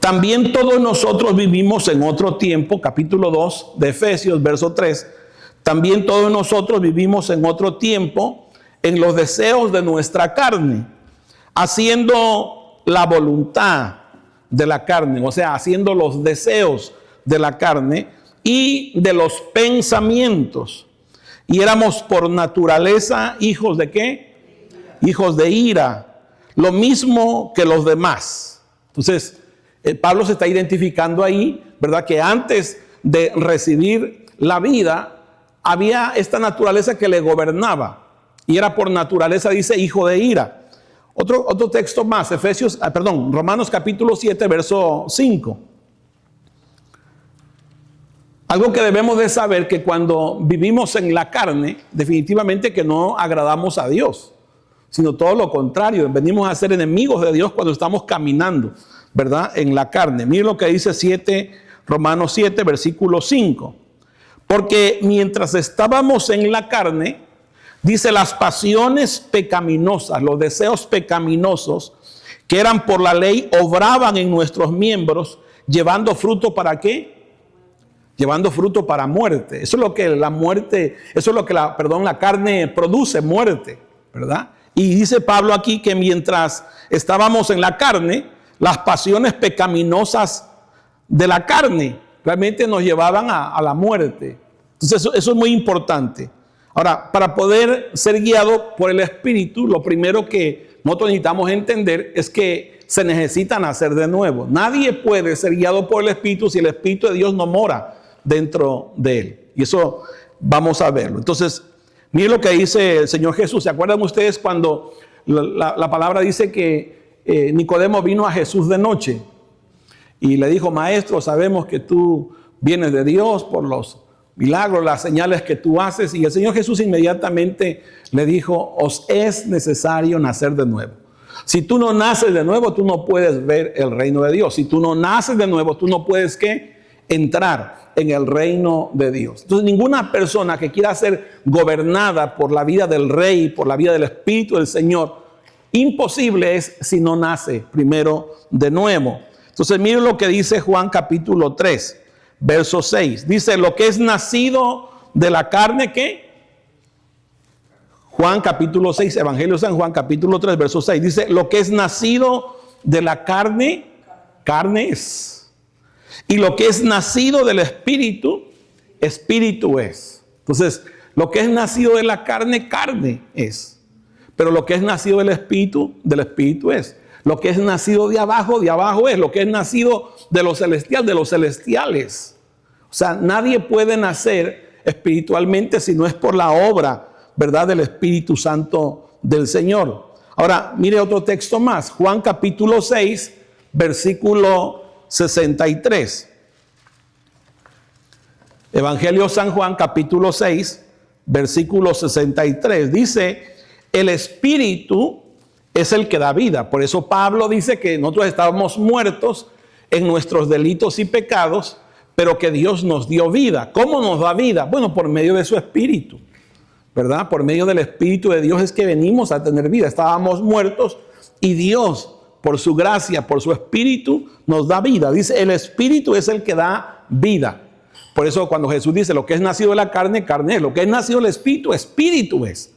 También todos nosotros vivimos en otro tiempo, capítulo 2 de Efesios, verso 3. También todos nosotros vivimos en otro tiempo en los deseos de nuestra carne, haciendo la voluntad de la carne, o sea, haciendo los deseos de la carne y de los pensamientos. Y éramos por naturaleza hijos de ¿qué? Hijos de ira, lo mismo que los demás. Entonces, Pablo se está identificando ahí, ¿verdad? Que antes de recibir la vida, había esta naturaleza que le gobernaba. Y era por naturaleza, dice, hijo de ira. Otro texto más, Romanos capítulo 7, verso 5. Algo que debemos de saber, que cuando vivimos en la carne, definitivamente que no agradamos a Dios, sino todo lo contrario. Venimos a ser enemigos de Dios cuando estamos caminando, ¿verdad? En la carne. Miren lo que dice Romanos 7, versículo 5. Porque mientras estábamos en la carne, dice, las pasiones pecaminosas, los deseos pecaminosos que eran por la ley, obraban en nuestros miembros, llevando fruto ¿para qué? Llevando fruto para muerte. Eso es lo que la muerte, eso es lo que la carne produce, muerte, ¿verdad? Y dice Pablo aquí que mientras estábamos en la carne, las pasiones pecaminosas de la carne realmente nos llevaban a la muerte. Entonces eso es muy importante. Ahora, para poder ser guiado por el Espíritu, lo primero que nosotros necesitamos entender es que se necesita nacer de nuevo. Nadie puede ser guiado por el Espíritu si el Espíritu de Dios no mora dentro de él. Y eso vamos a verlo. Entonces, miren lo que dice el Señor Jesús. ¿Se acuerdan ustedes cuando la palabra dice que Nicodemo vino a Jesús de noche y le dijo, maestro, sabemos que tú vienes de Dios por los milagros, las señales que tú haces? Y el Señor Jesús inmediatamente le dijo, os es necesario nacer de nuevo. Si tú no naces de nuevo, tú no puedes ver el reino de Dios. Si tú no naces de nuevo, tú no puedes ¿qué? Entrar en el reino de Dios. Entonces, ninguna persona que quiera ser gobernada por la vida del Rey, por la vida del Espíritu del Señor, imposible es si no nace primero de nuevo. Entonces, miren lo que dice Juan capítulo 3. Verso 6, dice, lo que es nacido de la carne, ¿qué? Juan capítulo 6, Evangelio de San Juan capítulo 3, verso 6, dice, lo que es nacido de la carne, carne es. Y lo que es nacido del Espíritu, Espíritu es. Entonces, lo que es nacido de la carne, carne es. Pero lo que es nacido del Espíritu es. Lo que es nacido de abajo es. Lo que es nacido de lo celestial, de los celestiales. O sea, nadie puede nacer espiritualmente si no es por la obra, ¿verdad?, del Espíritu Santo del Señor. Ahora, mire otro texto más. Juan capítulo 6, versículo 63. Evangelio de San Juan capítulo 6, versículo 63. Dice, el Espíritu es el que da vida. Por eso Pablo dice que nosotros estábamos muertos en nuestros delitos y pecados, pero que Dios nos dio vida. ¿Cómo nos da vida? Bueno, por medio de su Espíritu, ¿verdad? Por medio del Espíritu de Dios es que venimos a tener vida. Estábamos muertos y Dios, por su gracia, por su Espíritu, nos da vida. Dice, el Espíritu es el que da vida. Por eso cuando Jesús dice, lo que es nacido de la carne, carne es. Lo que es nacido del Espíritu, Espíritu es.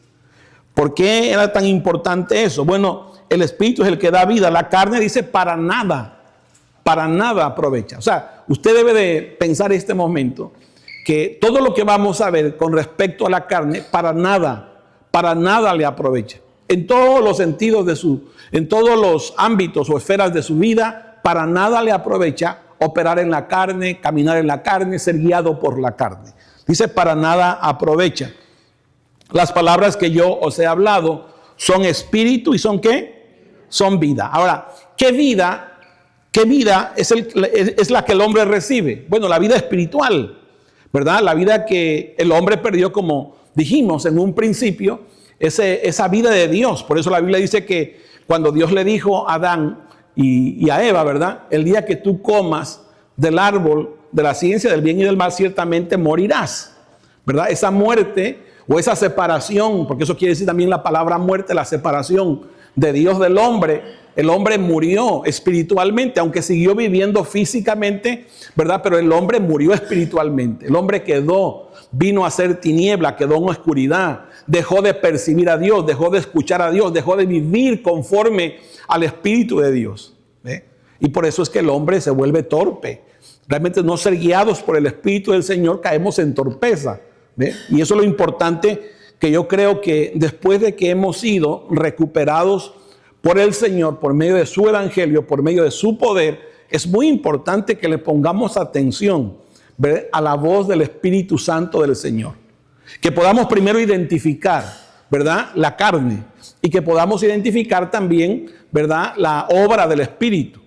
¿Por qué era tan importante eso? Bueno, el Espíritu es el que da vida. La carne dice para nada aprovecha. O sea, usted debe de pensar en este momento que todo lo que vamos a ver con respecto a la carne, para nada le aprovecha. En todos los sentidos en todos los ámbitos o esferas de su vida, para nada le aprovecha operar en la carne, caminar en la carne, ser guiado por la carne. Dice, para nada aprovecha. Las palabras que yo os he hablado son espíritu y son ¿qué? Son vida. Ahora, ¿qué vida es la que el hombre recibe? Bueno, la vida espiritual, ¿verdad? La vida que el hombre perdió, como dijimos en un principio, esa vida de Dios. Por eso la Biblia dice que cuando Dios le dijo a Adán y a Eva, ¿verdad? El día que tú comas del árbol de la ciencia del bien y del mal, ciertamente morirás, ¿verdad? Esa muerte o esa separación, porque eso quiere decir también la palabra muerte, la separación de Dios del hombre, el hombre murió espiritualmente, aunque siguió viviendo físicamente, ¿verdad? Pero el hombre murió espiritualmente. El hombre vino a ser tiniebla, quedó en oscuridad, dejó de percibir a Dios, dejó de escuchar a Dios, dejó de vivir conforme al Espíritu de Dios. ¿Ve? Y por eso es que el hombre se vuelve torpe. Realmente no ser guiados por el Espíritu del Señor, caemos en torpeza. ¿Ve? Y eso es lo importante, que yo creo que después de que hemos sido recuperados por el Señor, por medio de su evangelio, por medio de su poder, es muy importante que le pongamos atención, ¿verdad?, a la voz del Espíritu Santo del Señor. Que podamos primero identificar, ¿verdad?, la carne, y que podamos identificar también, ¿verdad?, la obra del Espíritu,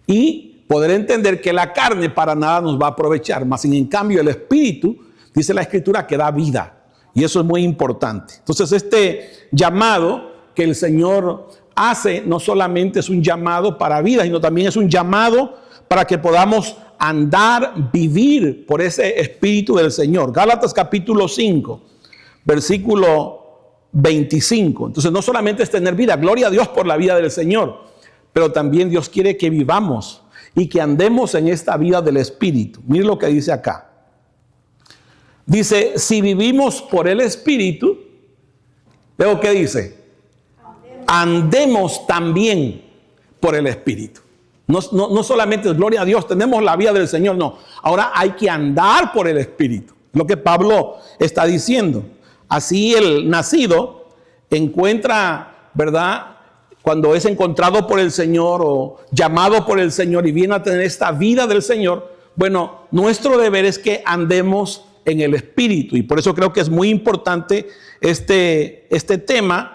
y poder entender que la carne para nada nos va a aprovechar, mas en cambio el Espíritu, dice la Escritura, que da vida. Y eso es muy importante. Entonces, este llamado que el Señor hace no solamente es un llamado para vida, sino también es un llamado para que podamos andar, vivir por ese Espíritu del Señor. Gálatas capítulo 5, versículo 25. Entonces, no solamente es tener vida, gloria a Dios por la vida del Señor, pero también Dios quiere que vivamos y que andemos en esta vida del Espíritu. Mire lo que dice acá. Dice, si vivimos por el Espíritu, ¿veo qué dice? Andemos también por el Espíritu. No solamente es gloria a Dios, tenemos la vida del Señor, no. Ahora hay que andar por el Espíritu. Lo que Pablo está diciendo. Así el nacido encuentra, ¿verdad?, cuando es encontrado por el Señor o llamado por el Señor y viene a tener esta vida del Señor, bueno, nuestro deber es que andemos en el Espíritu. Y por eso creo que es muy importante este tema,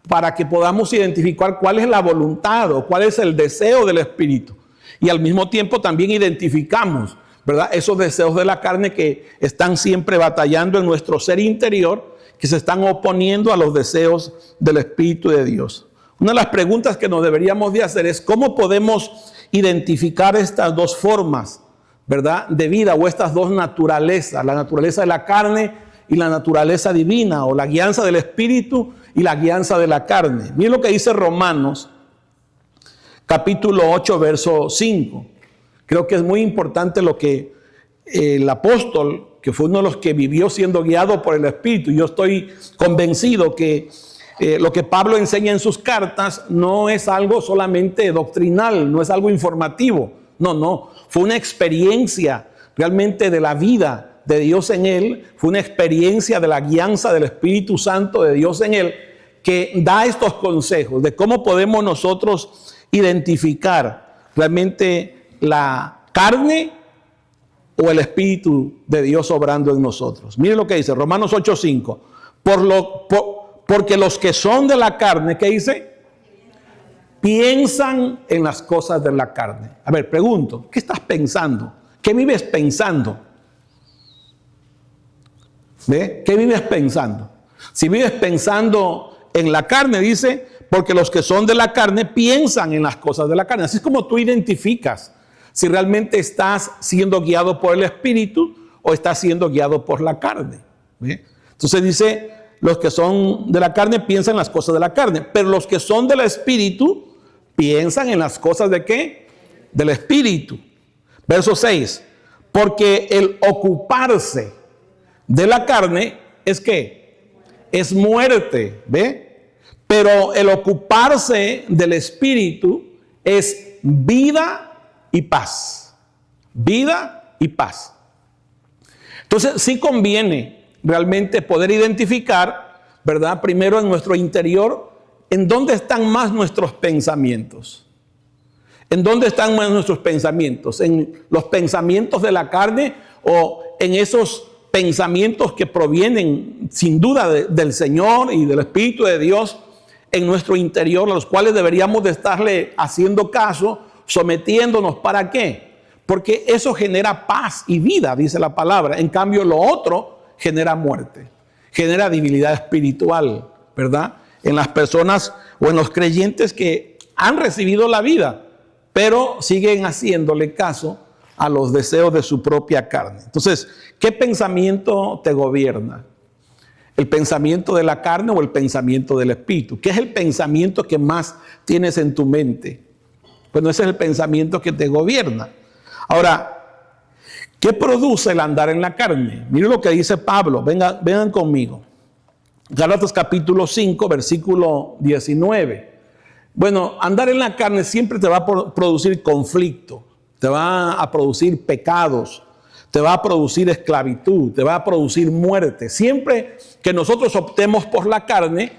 para que podamos identificar cuál es la voluntad o cuál es el deseo del Espíritu. Y al mismo tiempo también identificamos, ¿verdad?, esos deseos de la carne que están siempre batallando en nuestro ser interior, que se están oponiendo a los deseos del Espíritu de Dios. Una de las preguntas que nos deberíamos de hacer es cómo podemos identificar estas dos formas, ¿verdad?, de vida, o estas dos naturalezas, la naturaleza de la carne y la naturaleza divina, o la guianza del Espíritu y la guianza de la carne. Miren lo que dice Romanos, capítulo 8, verso 5. Creo que es muy importante lo que el apóstol, que fue uno de los que vivió siendo guiado por el Espíritu, yo estoy convencido que lo que Pablo enseña en sus cartas no es algo solamente doctrinal, no es algo informativo. No, fue una experiencia realmente de la vida de Dios en él, fue una experiencia de la guianza del Espíritu Santo de Dios en él, que da estos consejos de cómo podemos nosotros identificar realmente la carne o el Espíritu de Dios obrando en nosotros. Miren lo que dice Romanos 8:5. Porque los que son de la carne, ¿qué dice? Piensan en las cosas de la carne. A ver, pregunto, ¿qué estás pensando? ¿Qué vives pensando? ¿Ve? ¿Qué vives pensando? Si vives pensando en la carne, dice, porque los que son de la carne piensan en las cosas de la carne. Así es como tú identificas si realmente estás siendo guiado por el Espíritu o estás siendo guiado por la carne. ¿Ve? Entonces dice, los que son de la carne piensan en las cosas de la carne, pero los que son del Espíritu piensan en las cosas ¿de qué? Del Espíritu. Verso 6. Porque el ocuparse de la carne es ¿qué? Es muerte, ¿ve? Pero el ocuparse del Espíritu es vida y paz. Vida y paz. Entonces sí conviene realmente poder identificar, ¿verdad?, primero en nuestro interior, ¿en dónde están más nuestros pensamientos? ¿En dónde están más nuestros pensamientos? ¿En los pensamientos de la carne o en esos pensamientos que provienen sin duda del Señor y del Espíritu de Dios en nuestro interior, a los cuales deberíamos de estarle haciendo caso, sometiéndonos? ¿Para qué? Porque eso genera paz y vida, dice la palabra. En cambio, lo otro genera muerte, genera debilidad espiritual, ¿verdad?, en las personas o en los creyentes que han recibido la vida, pero siguen haciéndole caso a los deseos de su propia carne. Entonces, ¿qué pensamiento te gobierna? ¿El pensamiento de la carne o el pensamiento del espíritu? ¿Qué es el pensamiento que más tienes en tu mente? Bueno, ese es el pensamiento que te gobierna. Ahora, ¿qué produce el andar en la carne? Miren lo que dice Pablo. Vengan conmigo. Gálatas capítulo 5, versículo 19. Bueno, andar en la carne siempre te va a producir conflicto, te va a producir pecados, te va a producir esclavitud, te va a producir muerte. Siempre que nosotros optemos por la carne,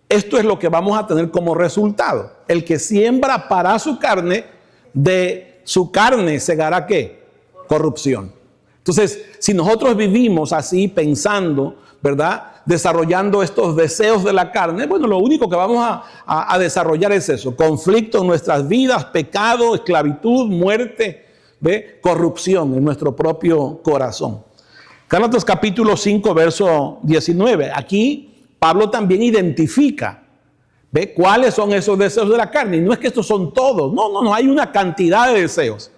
esto es lo que vamos a tener como resultado. El que siembra para su carne, de su carne segará ¿qué? Corrupción. Entonces, si nosotros vivimos así pensando, ¿verdad?, desarrollando estos deseos de la carne, bueno, lo único que vamos a desarrollar es eso: conflicto en nuestras vidas, pecado, esclavitud, muerte, ¿ve?, corrupción en nuestro propio corazón. Gálatas capítulo 5, verso 19. Aquí Pablo también identifica, ¿ve?, cuáles son esos deseos de la carne. Y no es que estos son todos, no, hay una cantidad de deseos.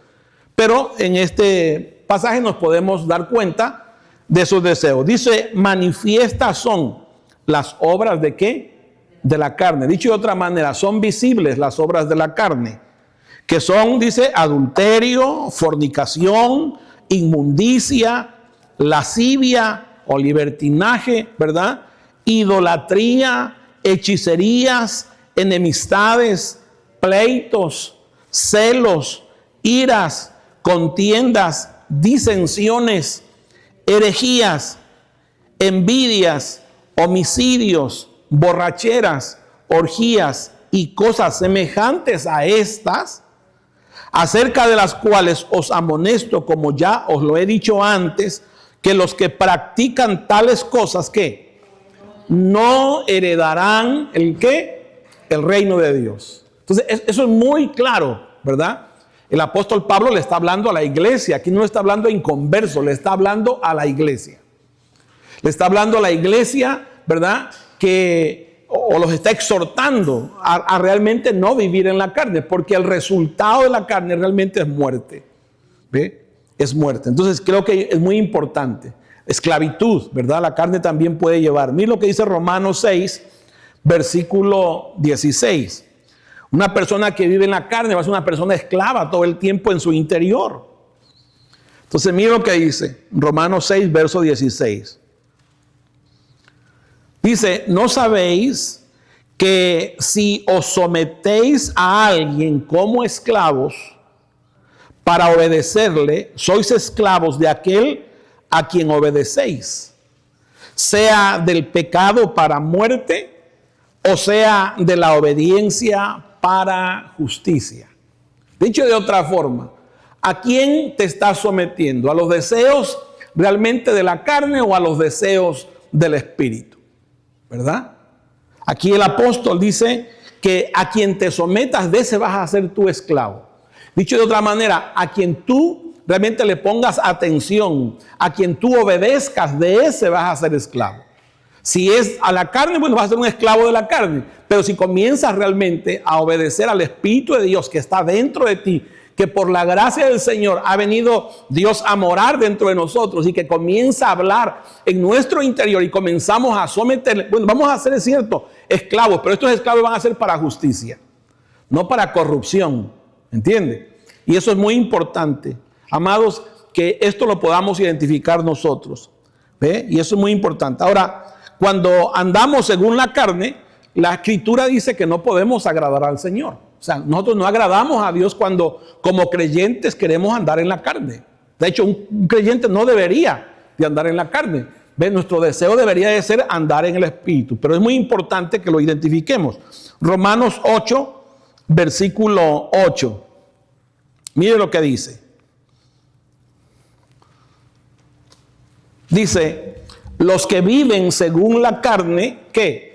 Pero en este pasaje nos podemos dar cuenta de esos deseos. Dice, manifiestas son las obras ¿de qué? De la carne. Dicho de otra manera, son visibles las obras de la carne, que son, dice, adulterio, fornicación, inmundicia, lascivia o libertinaje, ¿verdad?, idolatría, hechicerías, enemistades, pleitos, celos, iras, contiendas, disensiones, herejías, envidias, homicidios, borracheras, orgías y cosas semejantes a estas, acerca de las cuales os amonesto, como ya os lo he dicho antes, que los que practican tales cosas, ¿qué? No heredarán ¿el qué? El reino de Dios. Entonces, eso es muy claro, ¿verdad? El apóstol Pablo le está hablando a la iglesia. Aquí no le está hablando a inconversos, le está hablando a la iglesia. Le está hablando a la iglesia, ¿verdad?, que o los está exhortando a realmente no vivir en la carne, porque el resultado de la carne realmente es muerte. ¿Ve? Es muerte. Entonces creo que es muy importante. Esclavitud, ¿verdad? La carne también puede llevar. Mira lo que dice Romanos 6, versículo 16. Una persona que vive en la carne va a ser una persona esclava todo el tiempo en su interior. Entonces mira lo que dice Romanos 6, verso 16. Dice, ¿no sabéis que si os sometéis a alguien como esclavos para obedecerle, sois esclavos de aquel a quien obedecéis, sea del pecado para muerte o sea de la obediencia para justicia? Dicho de otra forma, ¿a quién te estás sometiendo? ¿A los deseos realmente de la carne o a los deseos del espíritu? ¿Verdad? Aquí el apóstol dice que a quien te sometas, de ese vas a ser tu esclavo. Dicho de otra manera, a quien tú realmente le pongas atención, a quien tú obedezcas, de ese vas a ser esclavo. Si es a la carne, bueno, vas a ser un esclavo de la carne. Pero si comienzas realmente a obedecer al Espíritu de Dios que está dentro de ti, que por la gracia del Señor ha venido Dios a morar dentro de nosotros y que comienza a hablar en nuestro interior y comenzamos a someterle, bueno, vamos a ser, es cierto, esclavos, pero estos esclavos van a ser para justicia, no para corrupción, ¿entiende? Y eso es muy importante, amados, que esto lo podamos identificar nosotros, ¿ve? Y eso es muy importante. Ahora, cuando andamos según la carne, la Escritura dice que no podemos agradar al Señor. O sea, nosotros no agradamos a Dios cuando como creyentes queremos andar en la carne. De hecho, un creyente no debería de andar en la carne. ¿Ve? Nuestro deseo debería de ser andar en el Espíritu. Pero es muy importante que lo identifiquemos. Romanos 8, versículo 8. Mire lo que dice. Dice, los que viven según la carne, ¿qué?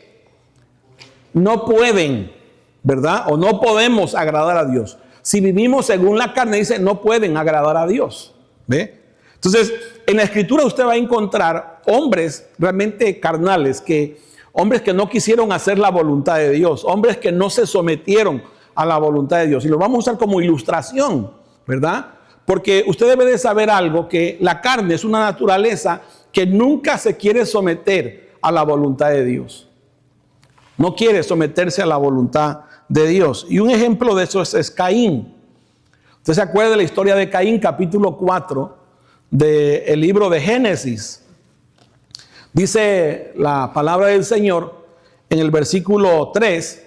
No pueden, ¿verdad? O no podemos agradar a Dios. Si vivimos según la carne, dice, no pueden agradar a Dios. ¿Ve? Entonces, en la Escritura usted va a encontrar hombres realmente carnales, hombres que no quisieron hacer la voluntad de Dios, hombres que no se sometieron a la voluntad de Dios. Y lo vamos a usar como ilustración, ¿verdad? Porque usted debe de saber algo, que la carne es una naturaleza que nunca se quiere someter a la voluntad de Dios. No quiere someterse a la voluntad de Dios. Y un ejemplo de eso es Caín. ¿Usted se acuerda de la historia de Caín, capítulo 4 del libro de Génesis? Dice la palabra del Señor en el versículo 3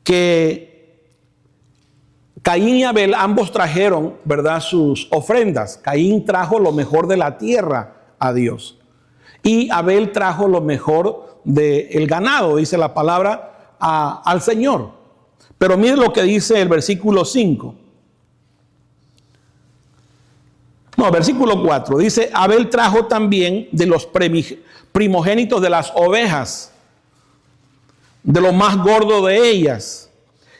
que Caín y Abel ambos trajeron, ¿verdad?, sus ofrendas. Caín trajo lo mejor de la tierra a Dios y Abel trajo lo mejor del ganado, dice la palabra, al Señor. Pero mire lo que dice el versículo 5. No, versículo 4. Dice, Abel trajo también de los primogénitos de las ovejas, de lo más gordo de ellas.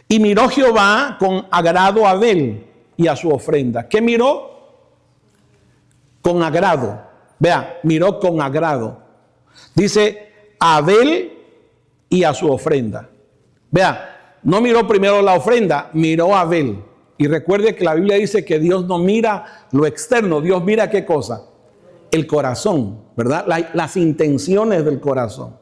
Y miró Jehová con agrado a Abel y a su ofrenda. ¿Qué miró? Con agrado. Vea, miró con agrado. Dice, a Abel y a su ofrenda. Vea, no miró primero la ofrenda, miró a Abel. Y recuerde que la Biblia dice que Dios no mira lo externo, Dios mira ¿qué cosa? El corazón, ¿verdad? Las intenciones del corazón.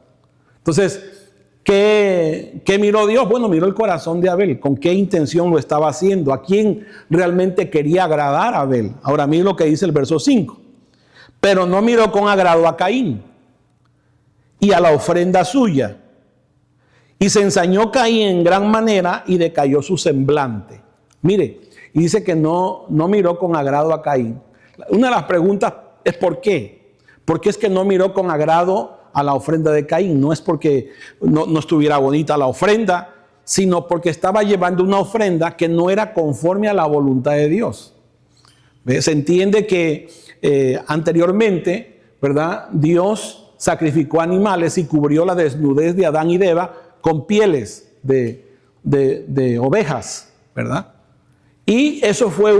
Entonces, ¿qué miró Dios? Bueno, miró el corazón de Abel. ¿Con qué intención lo estaba haciendo? ¿A quién realmente quería agradar a Abel? Ahora mire lo que dice el verso 5. Pero no miró con agrado a Caín y a la ofrenda suya. Y se ensañó Caín en gran manera y decayó su semblante. Mire, y dice que no miró con agrado a Caín. Una de las preguntas es ¿por qué? ¿Por qué es que no miró con agrado a la ofrenda de Caín? No es porque no estuviera bonita la ofrenda, sino porque estaba llevando una ofrenda que no era conforme a la voluntad de Dios. Se entiende que anteriormente, ¿verdad?, Dios sacrificó animales y cubrió la desnudez de Adán y de Eva con pieles de ovejas, ¿verdad? Y eso fue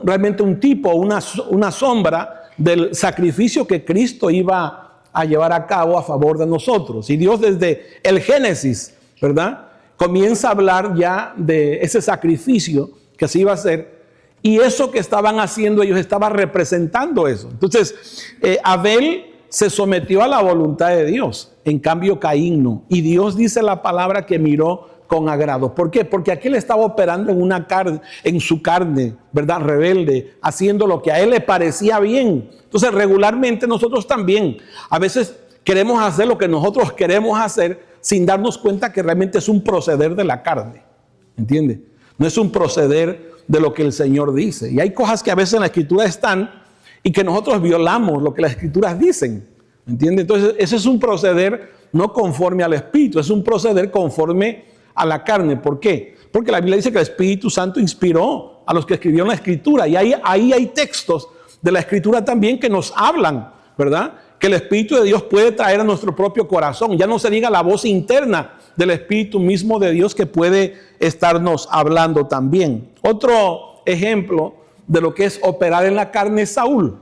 realmente un tipo, una sombra del sacrificio que Cristo iba a llevar a cabo a favor de nosotros. Y Dios desde el Génesis, ¿verdad?, comienza a hablar ya de ese sacrificio que se iba a hacer. Y eso que estaban haciendo ellos estaba representando eso. Entonces, Abel se sometió a la voluntad de Dios. En cambio, Caín no. Y Dios dice la palabra que miró con agrado. ¿Por qué? Porque aquel estaba operando en su carne, ¿verdad?, rebelde, haciendo lo que a él le parecía bien. Entonces, regularmente nosotros también a veces queremos hacer lo que nosotros queremos hacer sin darnos cuenta que realmente es un proceder de la carne. ¿Entiende? No es un proceder de lo que el Señor dice. Y hay cosas que a veces en la Escritura están y que nosotros violamos lo que las Escrituras dicen. ¿Entiende? Entonces, ese es un proceder no conforme al Espíritu, es un proceder conforme a la carne. ¿Por qué? Porque la Biblia dice que el Espíritu Santo inspiró a los que escribieron la Escritura. Y ahí hay textos de la Escritura también que nos hablan, ¿verdad?, que el Espíritu de Dios puede traer a nuestro propio corazón. Ya no se diga la voz interna del Espíritu mismo de Dios que puede estarnos hablando también. Otro ejemplo de lo que es operar en la carne es Saúl.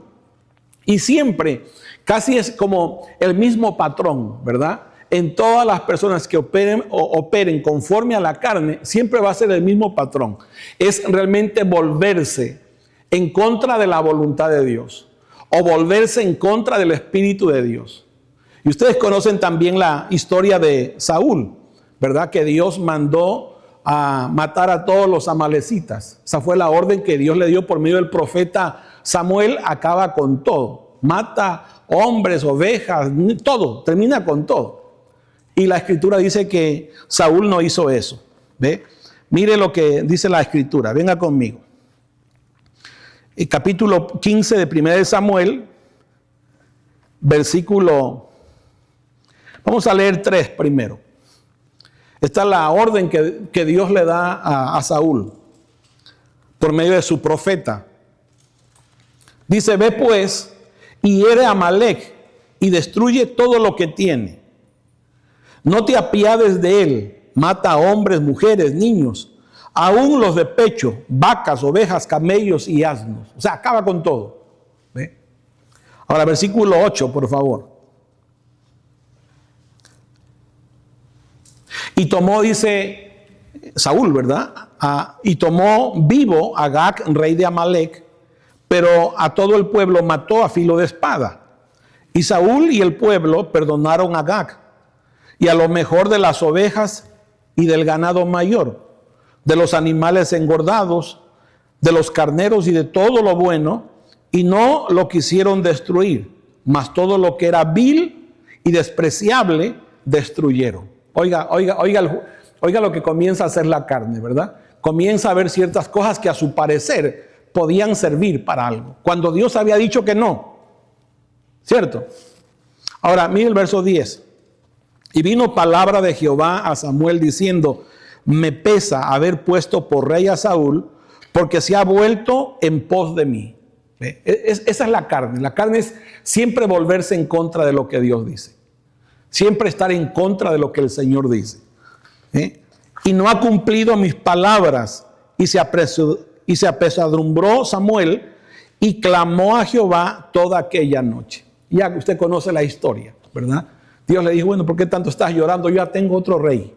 Y siempre, casi es como el mismo patrón, ¿verdad? En todas las personas que operen conforme a la carne, siempre va a ser el mismo patrón. Es realmente volverse en contra de la voluntad de Dios o volverse en contra del Espíritu de Dios. Y ustedes conocen también la historia de Saúl, ¿verdad? Que Dios mandó a matar a todos los amalecitas. Esa fue la orden que Dios le dio por medio del profeta Samuel. Acaba con todo. Mata hombres, ovejas, todo. Termina con todo. Y la Escritura dice que Saúl no hizo eso. ¿Ve? Mire lo que dice la Escritura. Venga conmigo. El capítulo 15 de 1 de Samuel, versículo... Vamos a leer 3 primero. Esta es la orden que Dios le da a Saúl por medio de su profeta. Dice, ve pues y hiere a Amalec y destruye todo lo que tiene. No te apiades de él, mata a hombres, mujeres, niños, aún los de pecho, vacas, ovejas, camellos y asnos. O sea, acaba con todo. ¿Ve? Ahora, versículo 8, por favor. Y tomó, dice Saúl, ¿verdad? Y tomó vivo a Agag, rey de Amalec, pero a todo el pueblo mató a filo de espada. Y Saúl y el pueblo perdonaron a Agag y a lo mejor de las ovejas y del ganado mayor, de los animales engordados, de los carneros y de todo lo bueno, y no lo quisieron destruir, mas todo lo que era vil y despreciable destruyeron. Oiga lo que comienza a hacer la carne, ¿verdad? Comienza a ver ciertas cosas que a su parecer podían servir para algo, cuando Dios había dicho que no. ¿Cierto? Ahora, mire el verso 10. Y vino palabra de Jehová a Samuel diciendo: me pesa haber puesto por rey a Saúl, porque se ha vuelto en pos de mí. Esa es la carne. La carne es siempre volverse en contra de lo que Dios dice. Siempre estar en contra de lo que el Señor dice. Y no ha cumplido mis palabras. Y se apesadumbró Samuel y clamó a Jehová toda aquella noche. Ya usted conoce la historia, ¿verdad? Dios le dijo: bueno, ¿por qué tanto estás llorando? Yo ya tengo otro rey.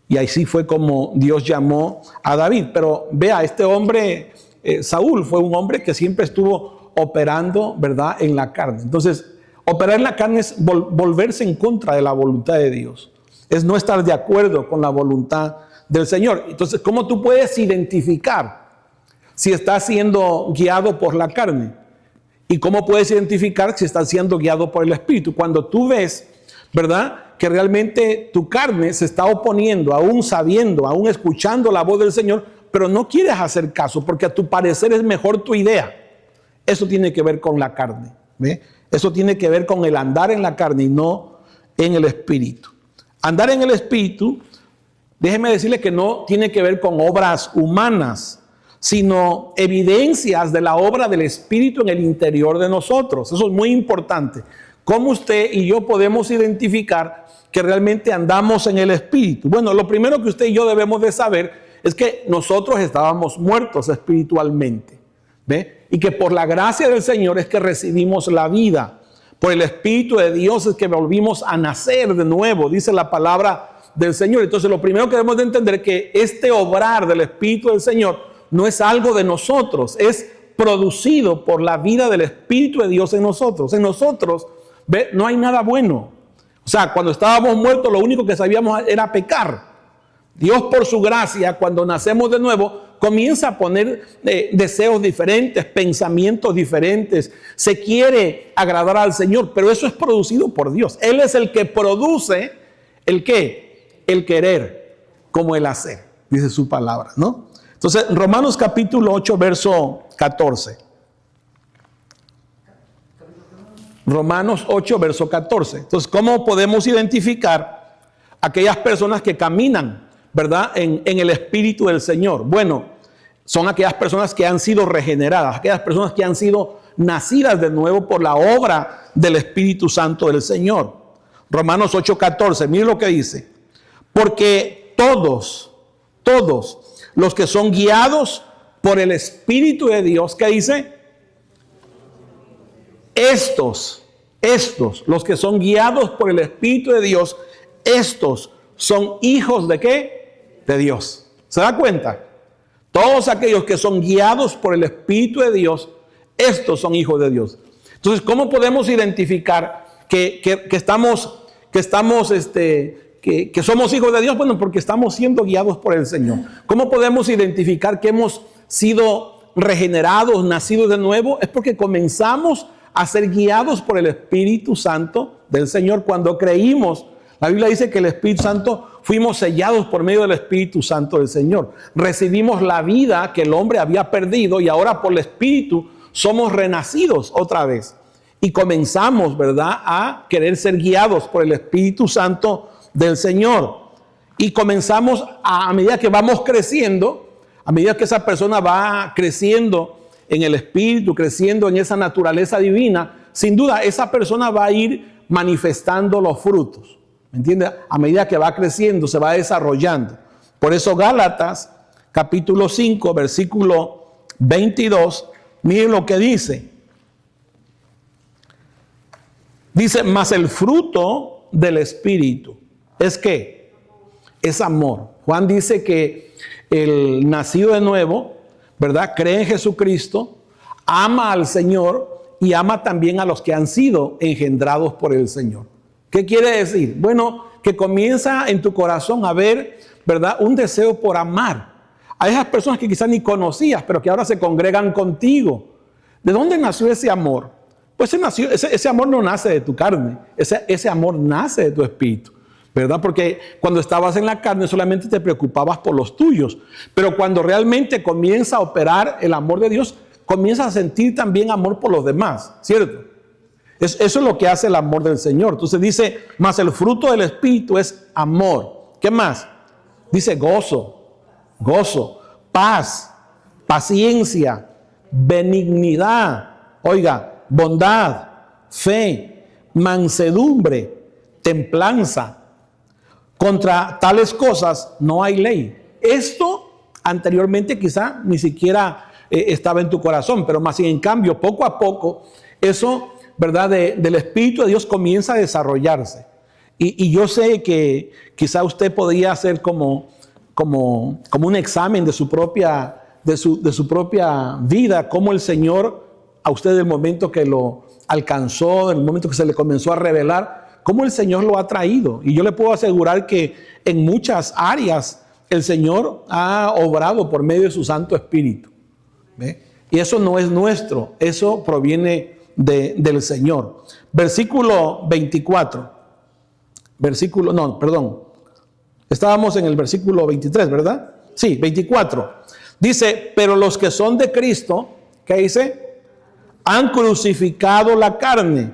Y así fue como Dios llamó a David. Pero vea, este hombre, Saúl, fue un hombre que siempre estuvo operando, ¿verdad?, en la carne. Entonces, operar en la carne es volverse en contra de la voluntad de Dios. Es no estar de acuerdo con la voluntad del Señor. Entonces, ¿cómo tú puedes identificar si estás siendo guiado por la carne? ¿Y cómo puedes identificar si estás siendo guiado por el Espíritu? Cuando tú ves, ¿verdad?, que realmente tu carne se está oponiendo, aún sabiendo, aún escuchando la voz del Señor, pero no quieres hacer caso porque a tu parecer es mejor tu idea. Eso tiene que ver con la carne. ¿Ve? Eso tiene que ver con el andar en la carne y no en el Espíritu. Andar en el Espíritu, déjeme decirle que no tiene que ver con obras humanas, sino evidencias de la obra del Espíritu en el interior de nosotros. Eso es muy importante. ¿Cómo usted y yo podemos identificar que realmente andamos en el Espíritu? Bueno, lo primero que usted y yo debemos de saber es que nosotros estábamos muertos espiritualmente, ¿ve? Y que por la gracia del Señor es que recibimos la vida. Por el Espíritu de Dios es que volvimos a nacer de nuevo, dice la palabra del Señor. Entonces, lo primero que debemos de entender es que este obrar del Espíritu del Señor no es algo de nosotros, es producido por la vida del Espíritu de Dios en nosotros. En nosotros, ¿ve?, no hay nada bueno. O sea, cuando estábamos muertos, lo único que sabíamos era pecar. Dios, por su gracia, cuando nacemos de nuevo, comienza a poner deseos diferentes, pensamientos diferentes. Se quiere agradar al Señor, pero eso es producido por Dios. Él es el que produce el ¿qué? El querer, como el hacer, dice su palabra, ¿no? Entonces, Romanos capítulo 8, verso 14. Romanos 8, verso 14. Entonces, ¿cómo podemos identificar aquellas personas que caminan, ¿verdad?, en el Espíritu del Señor? Bueno, son aquellas personas que han sido regeneradas, aquellas personas que han sido nacidas de nuevo por la obra del Espíritu Santo del Señor. Romanos 8, 14. Mire lo que dice. Porque todos los que son guiados por el Espíritu de Dios, ¿qué dice? Estos, los que son guiados por el Espíritu de Dios, estos son hijos ¿de qué? De Dios. ¿Se da cuenta? Todos aquellos que son guiados por el Espíritu de Dios, estos son hijos de Dios. Entonces, ¿cómo podemos identificar que somos hijos de Dios? Bueno, porque estamos siendo guiados por el Señor. ¿Cómo podemos identificar que hemos sido regenerados, nacidos de nuevo? Es porque comenzamos a ser guiados por el Espíritu Santo del Señor cuando creímos. La Biblia dice que el Espíritu Santo, fuimos sellados por medio del Espíritu Santo del Señor. Recibimos la vida que el hombre había perdido y ahora por el Espíritu somos renacidos otra vez. Y comenzamos, ¿verdad?, a querer ser guiados por el Espíritu Santo del Señor. Y comenzamos a medida que vamos creciendo, a medida que esa persona va creciendo en el Espíritu, creciendo en esa naturaleza divina, sin duda esa persona va a ir manifestando los frutos. ¿Me entiende? A medida que va creciendo, se va desarrollando. Por eso Gálatas, capítulo 5, versículo 22, miren lo que dice. Dice, mas el fruto del Espíritu es ¿qué? Es amor. Juan dice que el nacido de nuevo, ¿verdad?, cree en Jesucristo, ama al Señor y ama también a los que han sido engendrados por el Señor. ¿Qué quiere decir? Bueno, que comienza en tu corazón a haber, ¿verdad?, un deseo por amar a esas personas que quizás ni conocías, pero que ahora se congregan contigo. ¿De dónde nació ese amor? Pues ese amor no nace de tu carne, ese amor nace de tu espíritu, ¿verdad? Porque cuando estabas en la carne solamente te preocupabas por los tuyos, pero cuando realmente comienza a operar el amor de Dios, comienzas a sentir también amor por los demás, ¿cierto? Eso es lo que hace el amor del Señor. Entonces dice, más el fruto del Espíritu es amor. ¿Qué más? Dice gozo, paz, paciencia, benignidad, oiga, bondad, fe, mansedumbre, templanza. Contra tales cosas no hay ley. Esto anteriormente quizá ni siquiera estaba en tu corazón, pero más bien en cambio, poco a poco, eso, ¿verdad?, del Espíritu de Dios comienza a desarrollarse. Y yo sé que quizá usted podría hacer como un examen de su propia vida, cómo el Señor a usted del momento que lo alcanzó, del momento que se le comenzó a revelar, cómo el Señor lo ha traído. Y yo le puedo asegurar que en muchas áreas el Señor ha obrado por medio de su Santo Espíritu. ¿Ve? Y eso no es nuestro, eso proviene del Señor. Versículo 24. Estábamos en el versículo 23, ¿verdad? Sí, 24. Dice, pero los que son de Cristo, ¿qué dice? Han crucificado la carne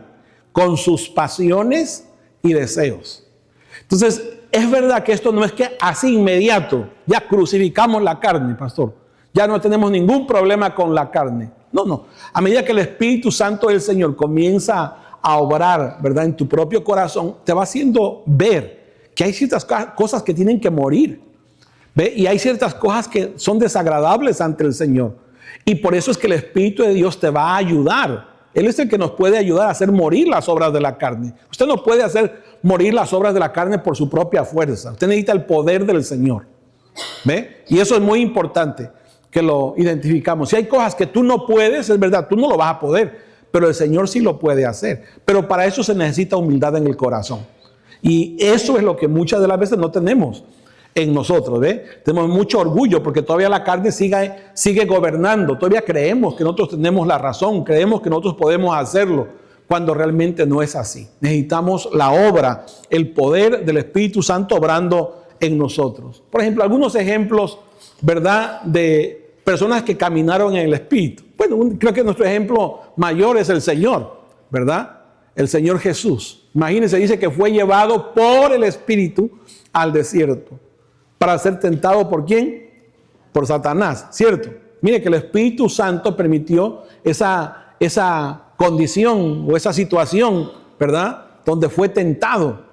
con sus pasiones y deseos. Entonces, es verdad que esto no es que así inmediato, ya crucificamos la carne, pastor. Ya no tenemos ningún problema con la carne. No. A medida que el Espíritu Santo del Señor comienza a obrar, ¿verdad?, en tu propio corazón, te va haciendo ver que hay ciertas cosas que tienen que morir. ¿Ve? Y hay ciertas cosas que son desagradables ante el Señor. Y por eso es que el Espíritu de Dios te va a ayudar. Él es el que nos puede ayudar a hacer morir las obras de la carne. Usted no puede hacer morir las obras de la carne por su propia fuerza. Usted necesita el poder del Señor. ¿Ve? Y eso es muy importante que lo identificamos. Si hay cosas que tú no puedes, es verdad, tú no lo vas a poder, pero el Señor sí lo puede hacer. Pero para eso se necesita humildad en el corazón. Y eso es lo que muchas de las veces no tenemos en nosotros, ¿ve? Tenemos mucho orgullo porque todavía la carne sigue gobernando. Todavía creemos que nosotros tenemos la razón, creemos que nosotros podemos hacerlo, cuando realmente no es así. Necesitamos la obra, el poder del Espíritu Santo obrando en nosotros. Por ejemplo, algunos ejemplos, ¿verdad?, de personas que caminaron en el Espíritu. Bueno, creo que nuestro ejemplo mayor es el Señor, ¿verdad? El Señor Jesús. Imagínense, dice que fue llevado por el Espíritu al desierto para ser tentado ¿por quién? Por Satanás, ¿cierto? Mire que el Espíritu Santo permitió esa condición o esa situación, ¿verdad?, donde fue tentado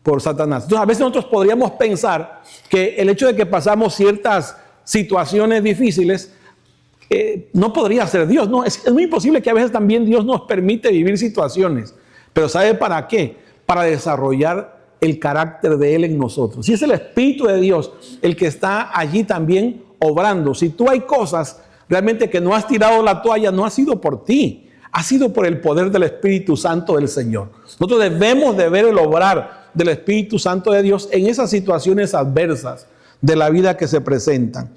por Satanás. Entonces, a veces nosotros podríamos pensar que el hecho de que pasamos ciertas situaciones difíciles no podría ser Dios. No, es muy posible que a veces también Dios nos permite vivir situaciones. Pero ¿sabe para qué? Para desarrollar el carácter de Él en nosotros. Si es el Espíritu de Dios el que está allí también obrando. Si tú hay cosas realmente que no has tirado la toalla, no ha sido por ti, ha sido por el poder del Espíritu Santo del Señor. Nosotros debemos de ver el obrar del Espíritu Santo de Dios en esas situaciones adversas de la vida que se presentan.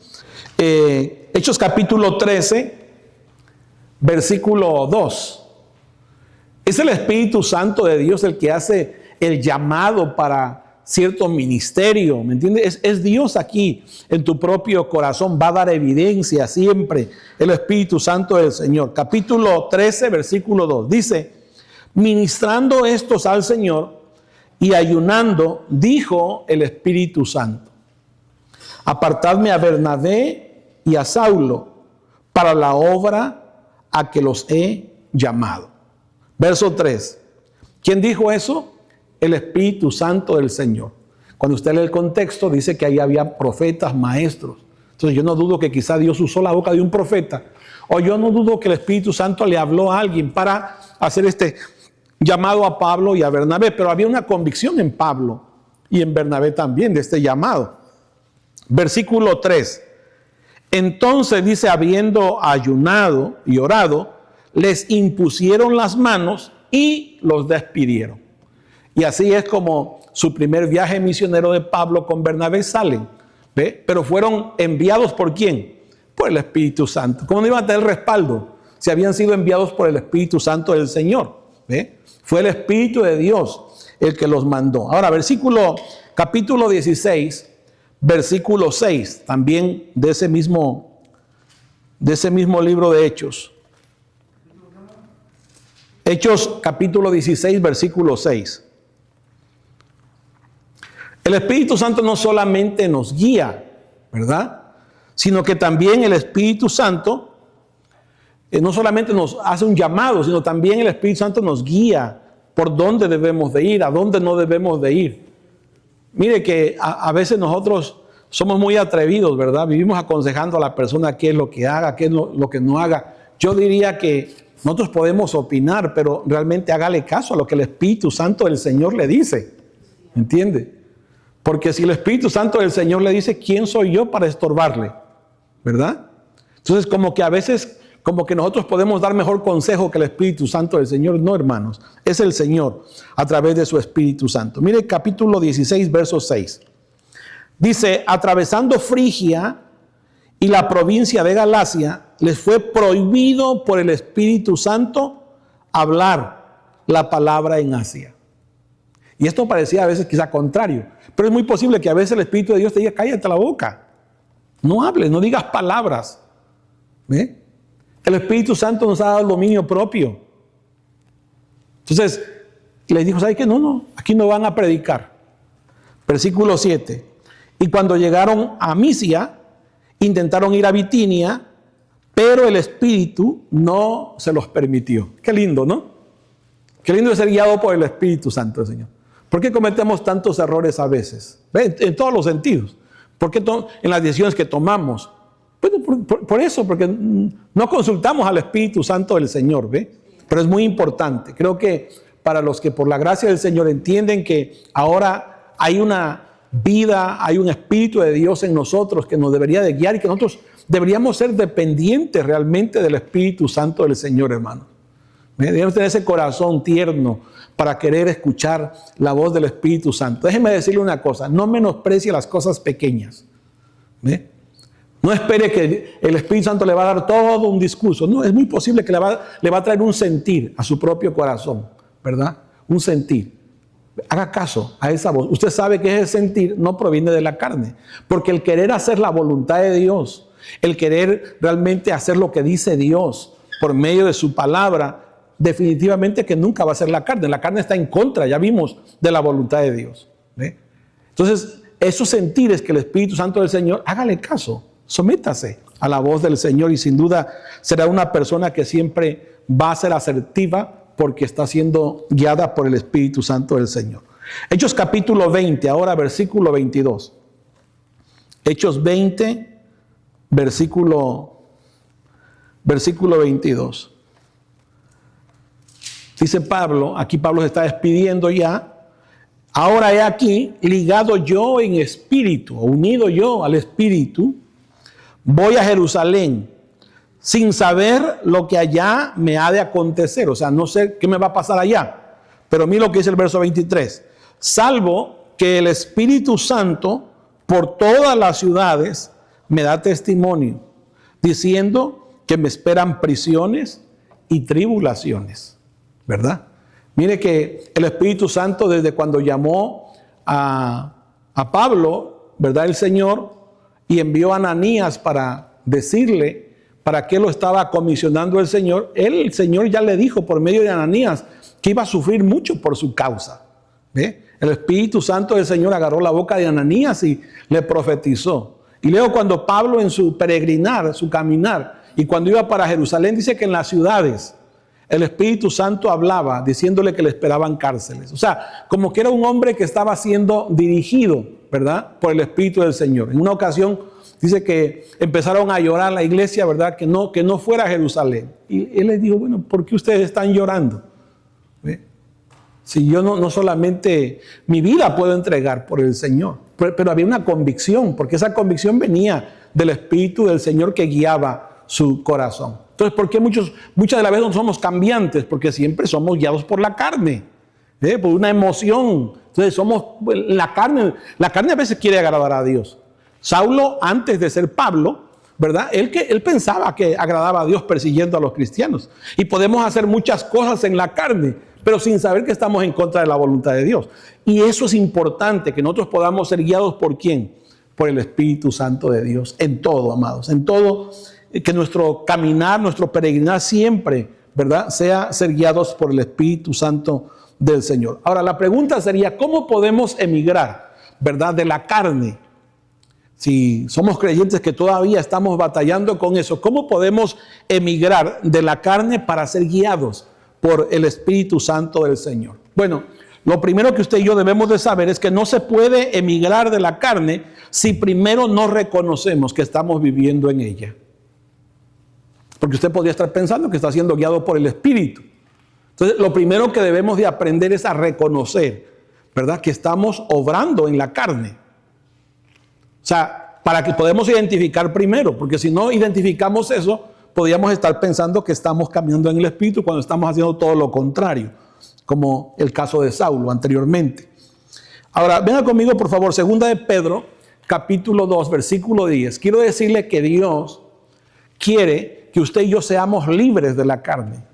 Hechos capítulo 13, versículo 2. Es el Espíritu Santo de Dios el que hace el llamado para cierto ministerio, ¿me entiendes? Es Dios aquí en tu propio corazón, va a dar evidencia siempre el Espíritu Santo del Señor. Capítulo 13, versículo 2, dice, ministrando estos al Señor y ayunando, dijo el Espíritu Santo, apartadme a Bernabé y a Saulo para la obra a que los he llamado. Verso 3. ¿Quién dijo eso? El Espíritu Santo del Señor. Cuando usted lee el contexto, dice que ahí había profetas, maestros. Entonces yo no dudo que quizá Dios usó la boca de un profeta. O yo no dudo que el Espíritu Santo le habló a alguien para hacer este llamado a Pablo y a Bernabé. Pero había una convicción en Pablo y en Bernabé también de este llamado. Versículo 3. Entonces dice, habiendo ayunado y orado, les impusieron las manos y los despidieron. Y así es como su primer viaje misionero de Pablo con Bernabé salen. ¿Ve? Pero fueron enviados ¿por quién? Por el Espíritu Santo. ¿Cómo no iban a tener respaldo si habían sido enviados por el Espíritu Santo del Señor? ¿Ve? Fue el Espíritu de Dios el que los mandó. Ahora, capítulo 16, versículo 6, también de ese mismo libro de Hechos. Hechos capítulo 16, versículo 6. El Espíritu Santo no solamente nos guía, ¿verdad? Sino que también el Espíritu Santo no solamente nos hace un llamado, sino también el Espíritu Santo nos guía por dónde debemos de ir, a dónde no debemos de ir. Mire que a veces nosotros somos muy atrevidos, ¿verdad? Vivimos aconsejando a la persona qué es lo que haga, qué es lo que no haga. Yo diría que nosotros podemos opinar, pero realmente hágale caso a lo que el Espíritu Santo del Señor le dice. ¿Entiende? Porque si el Espíritu Santo del Señor le dice, ¿quién soy yo para estorbarle? ¿Verdad? Entonces, como que a veces, como que nosotros podemos dar mejor consejo que el Espíritu Santo del Señor. No, hermanos. Es el Señor a través de su Espíritu Santo. Mire capítulo 16, verso 6. Dice, atravesando Frigia y la provincia de Galacia, les fue prohibido por el Espíritu Santo hablar la palabra en Asia. Y esto parecía a veces quizá contrario, pero es muy posible que a veces el Espíritu de Dios te diga, cállate la boca, no hables, no digas palabras. ¿Ve? El Espíritu Santo nos ha dado el dominio propio. Entonces, les dijo, ¿sabes qué? No, aquí no van a predicar. Versículo 7. Y cuando llegaron a Misia, intentaron ir a Bitinia, pero el Espíritu no se los permitió. Qué lindo, ¿no? Qué lindo es ser guiado por el Espíritu Santo del Señor. ¿Por qué cometemos tantos errores a veces? ¿Ve? En todos los sentidos. ¿Por qué en las decisiones que tomamos? Bueno, por eso, porque no consultamos al Espíritu Santo del Señor, ¿ve? Pero es muy importante. Creo que para los que por la gracia del Señor entienden que ahora hay una vida, hay un Espíritu de Dios en nosotros que nos debería de guiar y que nosotros deberíamos ser dependientes realmente del Espíritu Santo del Señor, hermano. Debemos tener ese corazón tierno para querer escuchar la voz del Espíritu Santo. Déjeme decirle una cosa, no menosprecie las cosas pequeñas. ¿Ve? No espere que el Espíritu Santo le va a dar todo un discurso. No, es muy posible que le va a traer un sentir a su propio corazón, ¿verdad? Un sentir. Haga caso a esa voz. Usted sabe que ese sentir no proviene de la carne, porque el querer hacer la voluntad de Dios, el querer realmente hacer lo que dice Dios por medio de su palabra, definitivamente que nunca va a ser la carne. La carne está en contra, ya vimos, de la voluntad de Dios. ¿Ve? Entonces, esos sentires que el Espíritu Santo del Señor, hágale caso, sométase a la voz del Señor y sin duda será una persona que siempre va a ser asertiva porque está siendo guiada por el Espíritu Santo del Señor. Hechos capítulo 20, ahora versículo 22. Hechos 20, versículo 22. Dice Pablo, aquí Pablo se está despidiendo ya. Ahora he aquí, ligado yo en espíritu, unido yo al Espíritu, voy a Jerusalén, sin saber lo que allá me ha de acontecer. O sea, no sé qué me va a pasar allá. Pero mira lo que dice el verso 23. Salvo que el Espíritu Santo por todas las ciudades me da testimonio, diciendo que me esperan prisiones y tribulaciones. ¿Verdad? Mire que el Espíritu Santo desde cuando llamó a Pablo, ¿verdad? El Señor, y envió a Ananías para decirle para qué lo estaba comisionando el Señor. El Señor ya le dijo por medio de Ananías que iba a sufrir mucho por su causa. ¿Ve? El Espíritu Santo del Señor agarró la boca de Ananías y le profetizó. Y luego cuando Pablo en su peregrinar, su caminar, y cuando iba para Jerusalén, dice que en las ciudades el Espíritu Santo hablaba diciéndole que le esperaban cárceles. O sea, como que era un hombre que estaba siendo dirigido, ¿verdad? Por el Espíritu del Señor. En una ocasión dice que empezaron a llorar la iglesia, ¿verdad? Que no fuera a Jerusalén. Y él les dijo, bueno, ¿por qué ustedes están llorando? ¿Ve? Si yo no solamente mi vida puedo entregar por el Señor, pero había una convicción, porque esa convicción venía del Espíritu del Señor que guiaba su corazón. Entonces, ¿por qué muchas de las veces no somos cambiantes? Porque siempre somos guiados por la carne, por una emoción. Entonces, la carne a veces quiere agradar a Dios. Saulo, antes de ser Pablo, ¿verdad? Él pensaba que agradaba a Dios persiguiendo a los cristianos. Y podemos hacer muchas cosas en la carne, pero sin saber que estamos en contra de la voluntad de Dios. Y eso es importante, que nosotros podamos ser guiados ¿por quién? Por el Espíritu Santo de Dios. En todo, amados. En todo, que nuestro caminar, nuestro peregrinar siempre, ¿verdad?, sea ser guiados por el Espíritu Santo del Señor. Ahora, la pregunta sería, ¿cómo podemos emigrar, ¿verdad?, de la carne? Si somos creyentes que todavía estamos batallando con eso, ¿cómo podemos emigrar de la carne para ser guiados por el Espíritu Santo del Señor? Bueno, lo primero que usted y yo debemos de saber es que no se puede emigrar de la carne si primero no reconocemos que estamos viviendo en ella. Porque usted podría estar pensando que está siendo guiado por el Espíritu. Entonces, lo primero que debemos de aprender es a reconocer, ¿verdad?, que estamos obrando en la carne. O sea, para que podamos identificar primero, porque si no identificamos eso, podríamos estar pensando que estamos caminando en el Espíritu cuando estamos haciendo todo lo contrario, como el caso de Saulo anteriormente. Ahora, venga conmigo, por favor, 2 de Pedro, capítulo 2, versículo 10. Quiero decirle que Dios quiere que usted y yo seamos libres de la carne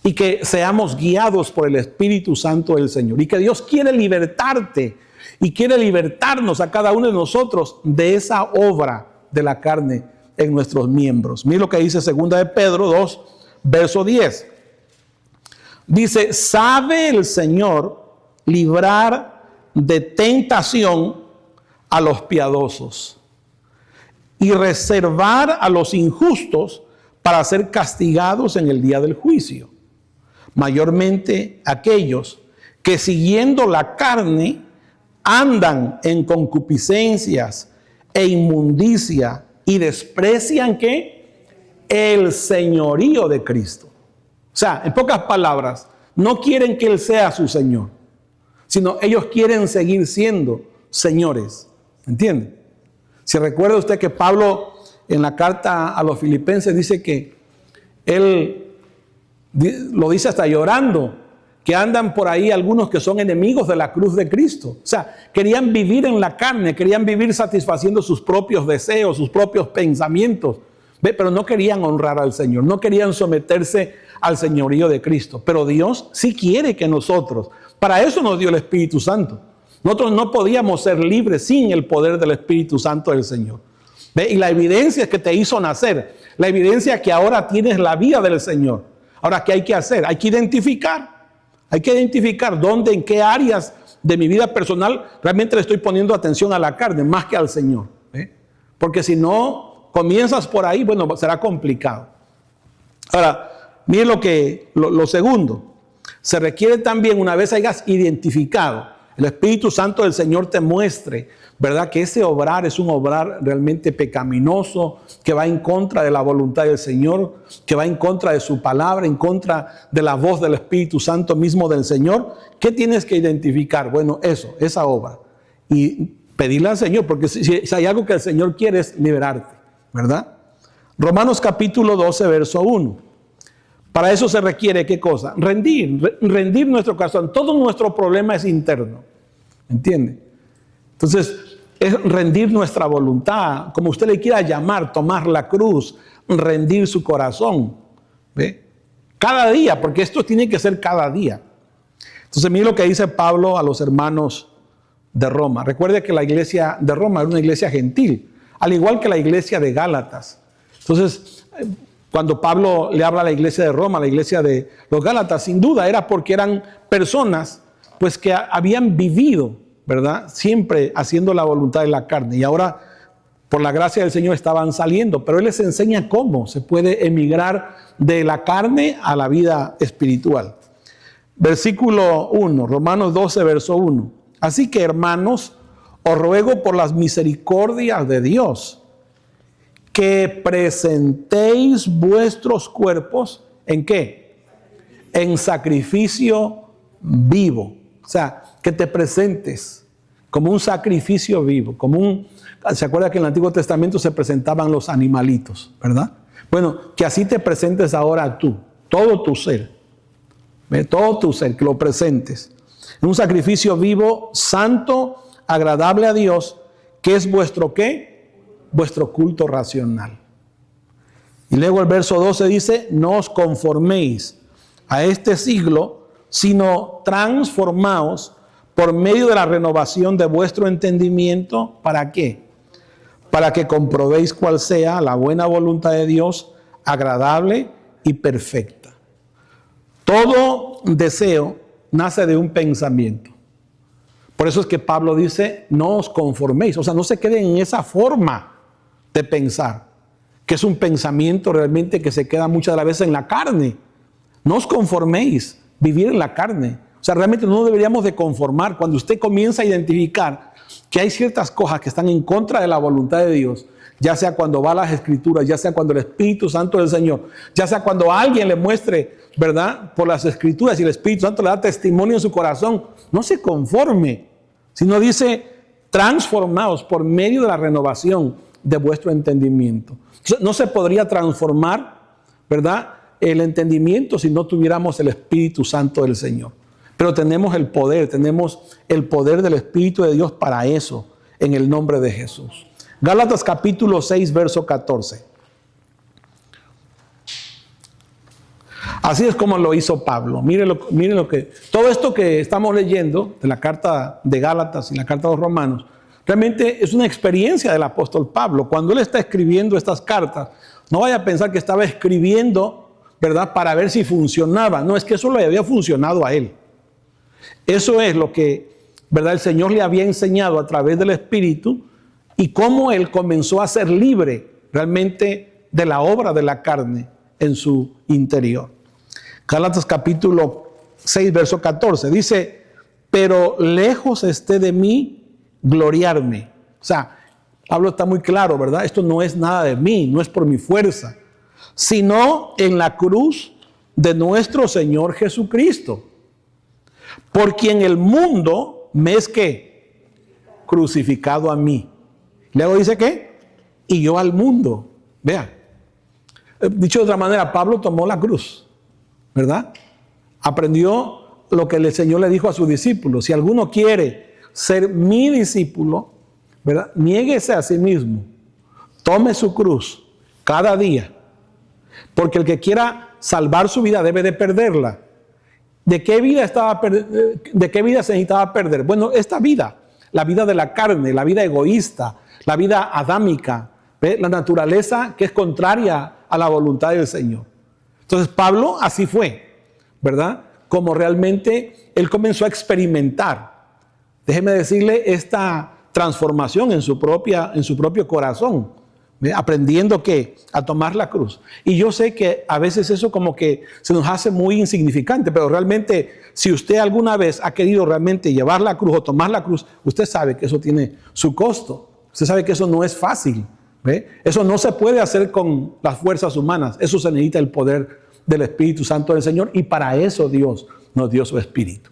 y que seamos guiados por el Espíritu Santo del Señor. Y que Dios quiere libertarte y quiere libertarnos a cada uno de nosotros de esa obra de la carne en nuestros miembros. Mira lo que dice 2 de Pedro 2, verso 10. Dice, ¿sabe el Señor librar de tentación a los piadosos y reservar a los injustos para ser castigados en el día del juicio? Mayormente aquellos que siguiendo la carne andan en concupiscencias e inmundicia y desprecian ¿qué? El señorío de Cristo. O sea, en pocas palabras, no quieren que Él sea su Señor, sino ellos quieren seguir siendo señores. ¿Entiende? Si recuerda usted que Pablo en la carta a los Filipenses dice que él lo dice hasta llorando, que andan por ahí algunos que son enemigos de la cruz de Cristo. O sea, querían vivir en la carne, querían vivir satisfaciendo sus propios deseos, sus propios pensamientos. ¿Ve? Pero no querían honrar al Señor, no querían someterse al señorío de Cristo. Pero Dios sí quiere que nosotros, para eso nos dio el Espíritu Santo. Nosotros no podíamos ser libres sin el poder del Espíritu Santo del Señor. ¿Ve? Y la evidencia es que te hizo nacer, la evidencia es que ahora tienes la vida del Señor. Ahora, ¿qué hay que hacer? Hay que identificar dónde, en qué áreas de mi vida personal realmente le estoy poniendo atención a la carne más que al Señor. ¿Ve? Porque si no comienzas por ahí, bueno, será complicado. Ahora, mire lo segundo. Se requiere también, una vez hayas identificado, el Espíritu Santo del Señor te muestre, ¿verdad?, que ese obrar es un obrar realmente pecaminoso, que va en contra de la voluntad del Señor, que va en contra de su palabra, en contra de la voz del Espíritu Santo mismo del Señor. ¿Qué tienes que identificar? Bueno, esa obra. Y pedirle al Señor, porque si hay algo que el Señor quiere es liberarte, ¿verdad? Romanos capítulo 12, verso 1. Para eso se requiere, ¿qué cosa? Rendir nuestro corazón. Todo nuestro problema es interno, ¿entiende? Entonces, es rendir nuestra voluntad, como usted le quiera llamar, tomar la cruz, rendir su corazón. ¿Ve? Cada día, porque esto tiene que ser cada día. Entonces, mire lo que dice Pablo a los hermanos de Roma. Recuerde que la iglesia de Roma era una iglesia gentil, al igual que la iglesia de Gálatas. Entonces, cuando Pablo le habla a la iglesia de Roma, a la iglesia de los Gálatas, sin duda era porque eran personas pues que habían vivido, ¿verdad?, siempre haciendo la voluntad de la carne, y ahora por la gracia del Señor estaban saliendo, pero Él les enseña cómo se puede emigrar de la carne a la vida espiritual. Versículo 1, Romanos 12, verso 1. Así que, hermanos, os ruego por las misericordias de Dios, que presentéis vuestros cuerpos, ¿en qué? En sacrificio vivo. O sea, que te presentes como un sacrificio vivo, ¿se acuerda que en el Antiguo Testamento se presentaban los animalitos, verdad? Bueno, que así te presentes ahora tú, todo tu ser. Todo tu ser, que lo presentes. En un sacrificio vivo, santo, agradable a Dios, que es vuestro ¿qué? Vuestro culto racional. Y luego el verso 12 dice, no os conforméis a este siglo, sino transformaos por medio de la renovación de vuestro entendimiento. ¿Para qué? Para que comprobéis cuál sea la buena voluntad de Dios, agradable y perfecta. Todo deseo nace de un pensamiento. Por eso es que Pablo dice, no os conforméis. O sea, no se queden en esa forma de pensar, que es un pensamiento realmente que se queda muchas de las veces en la carne. No os conforméis, vivir en la carne. O sea, realmente no deberíamos de conformar. Cuando usted comienza a identificar que hay ciertas cosas que están en contra de la voluntad de Dios, ya sea cuando va a las Escrituras, ya sea cuando el Espíritu Santo del Señor, ya sea cuando alguien le muestre, ¿verdad?, por las Escrituras y el Espíritu Santo le da testimonio en su corazón, no se conforme, sino dice, transformaos por medio de la renovación de vuestro entendimiento. No se podría transformar, ¿verdad?, el entendimiento si no tuviéramos el Espíritu Santo del Señor. Pero tenemos el poder del Espíritu de Dios para eso, en el nombre de Jesús. Gálatas capítulo 6, verso 14. Así es como lo hizo Pablo. Miren lo que... Todo esto que estamos leyendo, de la carta de Gálatas y la carta de los Romanos, realmente es una experiencia del apóstol Pablo. Cuando él está escribiendo estas cartas, no vaya a pensar que estaba escribiendo, ¿verdad?, para ver si funcionaba. No, es que eso le había funcionado a él. Eso es lo que, ¿verdad?, el Señor le había enseñado a través del Espíritu y cómo él comenzó a ser libre realmente de la obra de la carne en su interior. Gálatas capítulo 6, verso 14, dice, pero lejos esté de mí gloriarme. O sea, Pablo está muy claro, ¿verdad? Esto no es nada de mí, no es por mi fuerza, sino en la cruz de nuestro Señor Jesucristo, por quien el mundo me es ¿qué? Crucificado a mí. Luego dice ¿qué? Y yo al mundo. Vea. Dicho de otra manera, Pablo tomó la cruz, ¿verdad? Aprendió lo que el Señor le dijo a sus discípulos. Si alguno quiere ser mi discípulo, ¿verdad?, niéguese a sí mismo. Tome su cruz cada día. Porque el que quiera salvar su vida debe de perderla. ¿De qué vida se necesitaba perder? Bueno, esta vida, la vida de la carne, la vida egoísta, la vida adámica, ¿ve?, la naturaleza que es contraria a la voluntad del Señor. Entonces Pablo así fue, ¿verdad? Como realmente él comenzó a experimentar, déjeme decirle, esta transformación en su propio corazón, ¿ve?, aprendiendo a tomar la cruz. Y yo sé que a veces eso como que se nos hace muy insignificante, pero realmente si usted alguna vez ha querido realmente llevar la cruz o tomar la cruz, usted sabe que eso tiene su costo. Usted sabe que eso no es fácil, ¿ve? Eso no se puede hacer con las fuerzas humanas. Eso se necesita el poder del Espíritu Santo del Señor, y para eso Dios nos dio su Espíritu.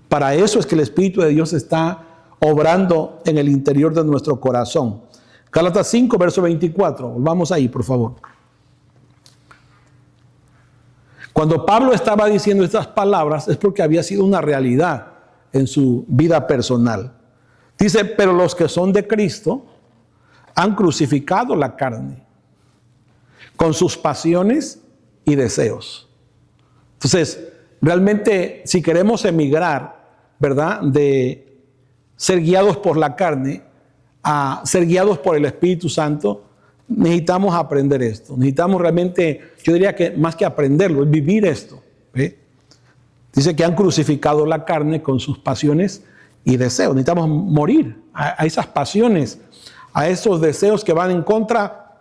Para eso es que el Espíritu de Dios está obrando en el interior de nuestro corazón. Gálatas 5, verso 24. Volvamos ahí, por favor. Cuando Pablo estaba diciendo estas palabras es porque había sido una realidad en su vida personal. Dice, pero los que son de Cristo han crucificado la carne con sus pasiones y deseos. Entonces, realmente, si queremos emigrar, ¿verdad?, de ser guiados por la carne a ser guiados por el Espíritu Santo, necesitamos aprender esto. Necesitamos realmente, yo diría que más que aprenderlo, es vivir esto. ¿Ve? Dice que han crucificado la carne con sus pasiones y deseos. Necesitamos morir a esas pasiones, a esos deseos que van en contra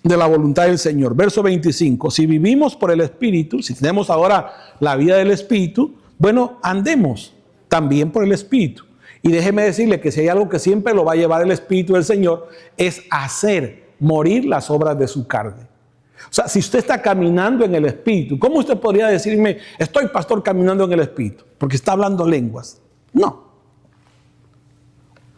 de la voluntad del Señor. Verso 25. Si vivimos por el Espíritu, si tenemos ahora la vida del Espíritu, bueno, andemos también por el Espíritu. Y déjeme decirle que si hay algo que siempre lo va a llevar el Espíritu del Señor, es hacer morir las obras de su carne. O sea, si usted está caminando en el Espíritu, ¿cómo usted podría decirme, estoy, pastor, caminando en el Espíritu? Porque está hablando lenguas. No.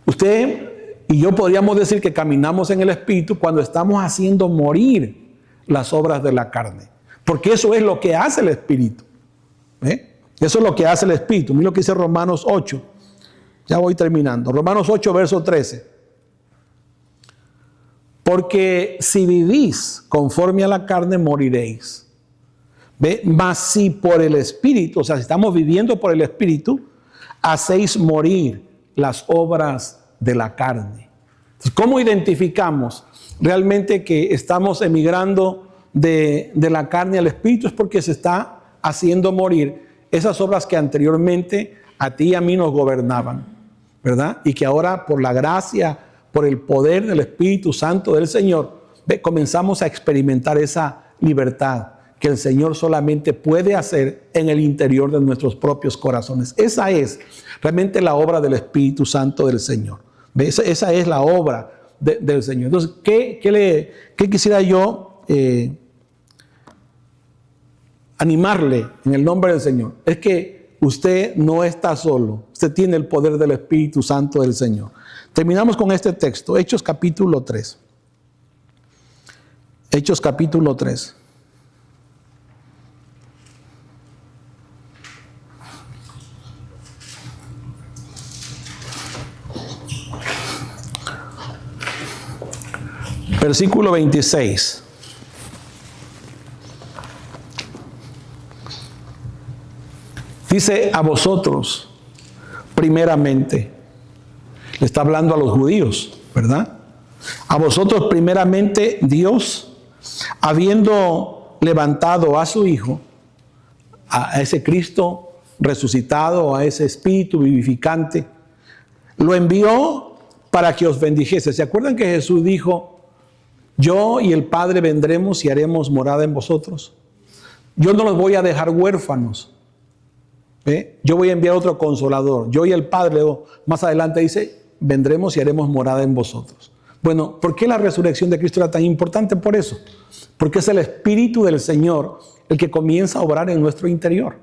Usted y yo podríamos decir que caminamos en el Espíritu cuando estamos haciendo morir las obras de la carne. Porque eso es lo que hace el Espíritu. Eso es lo que hace el Espíritu. Mira lo que dice Romanos 8. Ya voy terminando. Romanos 8, verso 13. Porque si vivís conforme a la carne, moriréis. Mas si por el Espíritu, o sea, si estamos viviendo por el Espíritu, hacéis morir las obras de la carne. Entonces, ¿cómo identificamos realmente que estamos emigrando de la carne al Espíritu? Es porque se está haciendo morir esas obras que anteriormente a ti y a mí nos gobernaban, ¿verdad? Y que ahora por la gracia, por el poder del Espíritu Santo del Señor, comenzamos a experimentar esa libertad que el Señor solamente puede hacer en el interior de nuestros propios corazones. Esa es realmente la obra del Espíritu Santo del Señor. Esa es la obra del Señor. Entonces, ¿qué quisiera yo animarle en el nombre del Señor? Es que usted no está solo. Usted tiene el poder del Espíritu Santo del Señor. Terminamos con este texto, Hechos capítulo 3. Hechos capítulo 3. Versículo 26. Dice: a vosotros primeramente. Le está hablando a los judíos, ¿verdad? A vosotros primeramente Dios, habiendo levantado a su Hijo, a ese Cristo resucitado, a ese Espíritu vivificante, lo envió para que os bendijese. ¿Se acuerdan que Jesús dijo: yo y el Padre vendremos y haremos morada en vosotros? Yo no los voy a dejar huérfanos. Yo voy a enviar otro consolador. Yo y el Padre, más adelante dice, vendremos y haremos morada en vosotros. Bueno, ¿por qué la resurrección de Cristo era tan importante? Por eso. Porque es el Espíritu del Señor el que comienza a obrar en nuestro interior.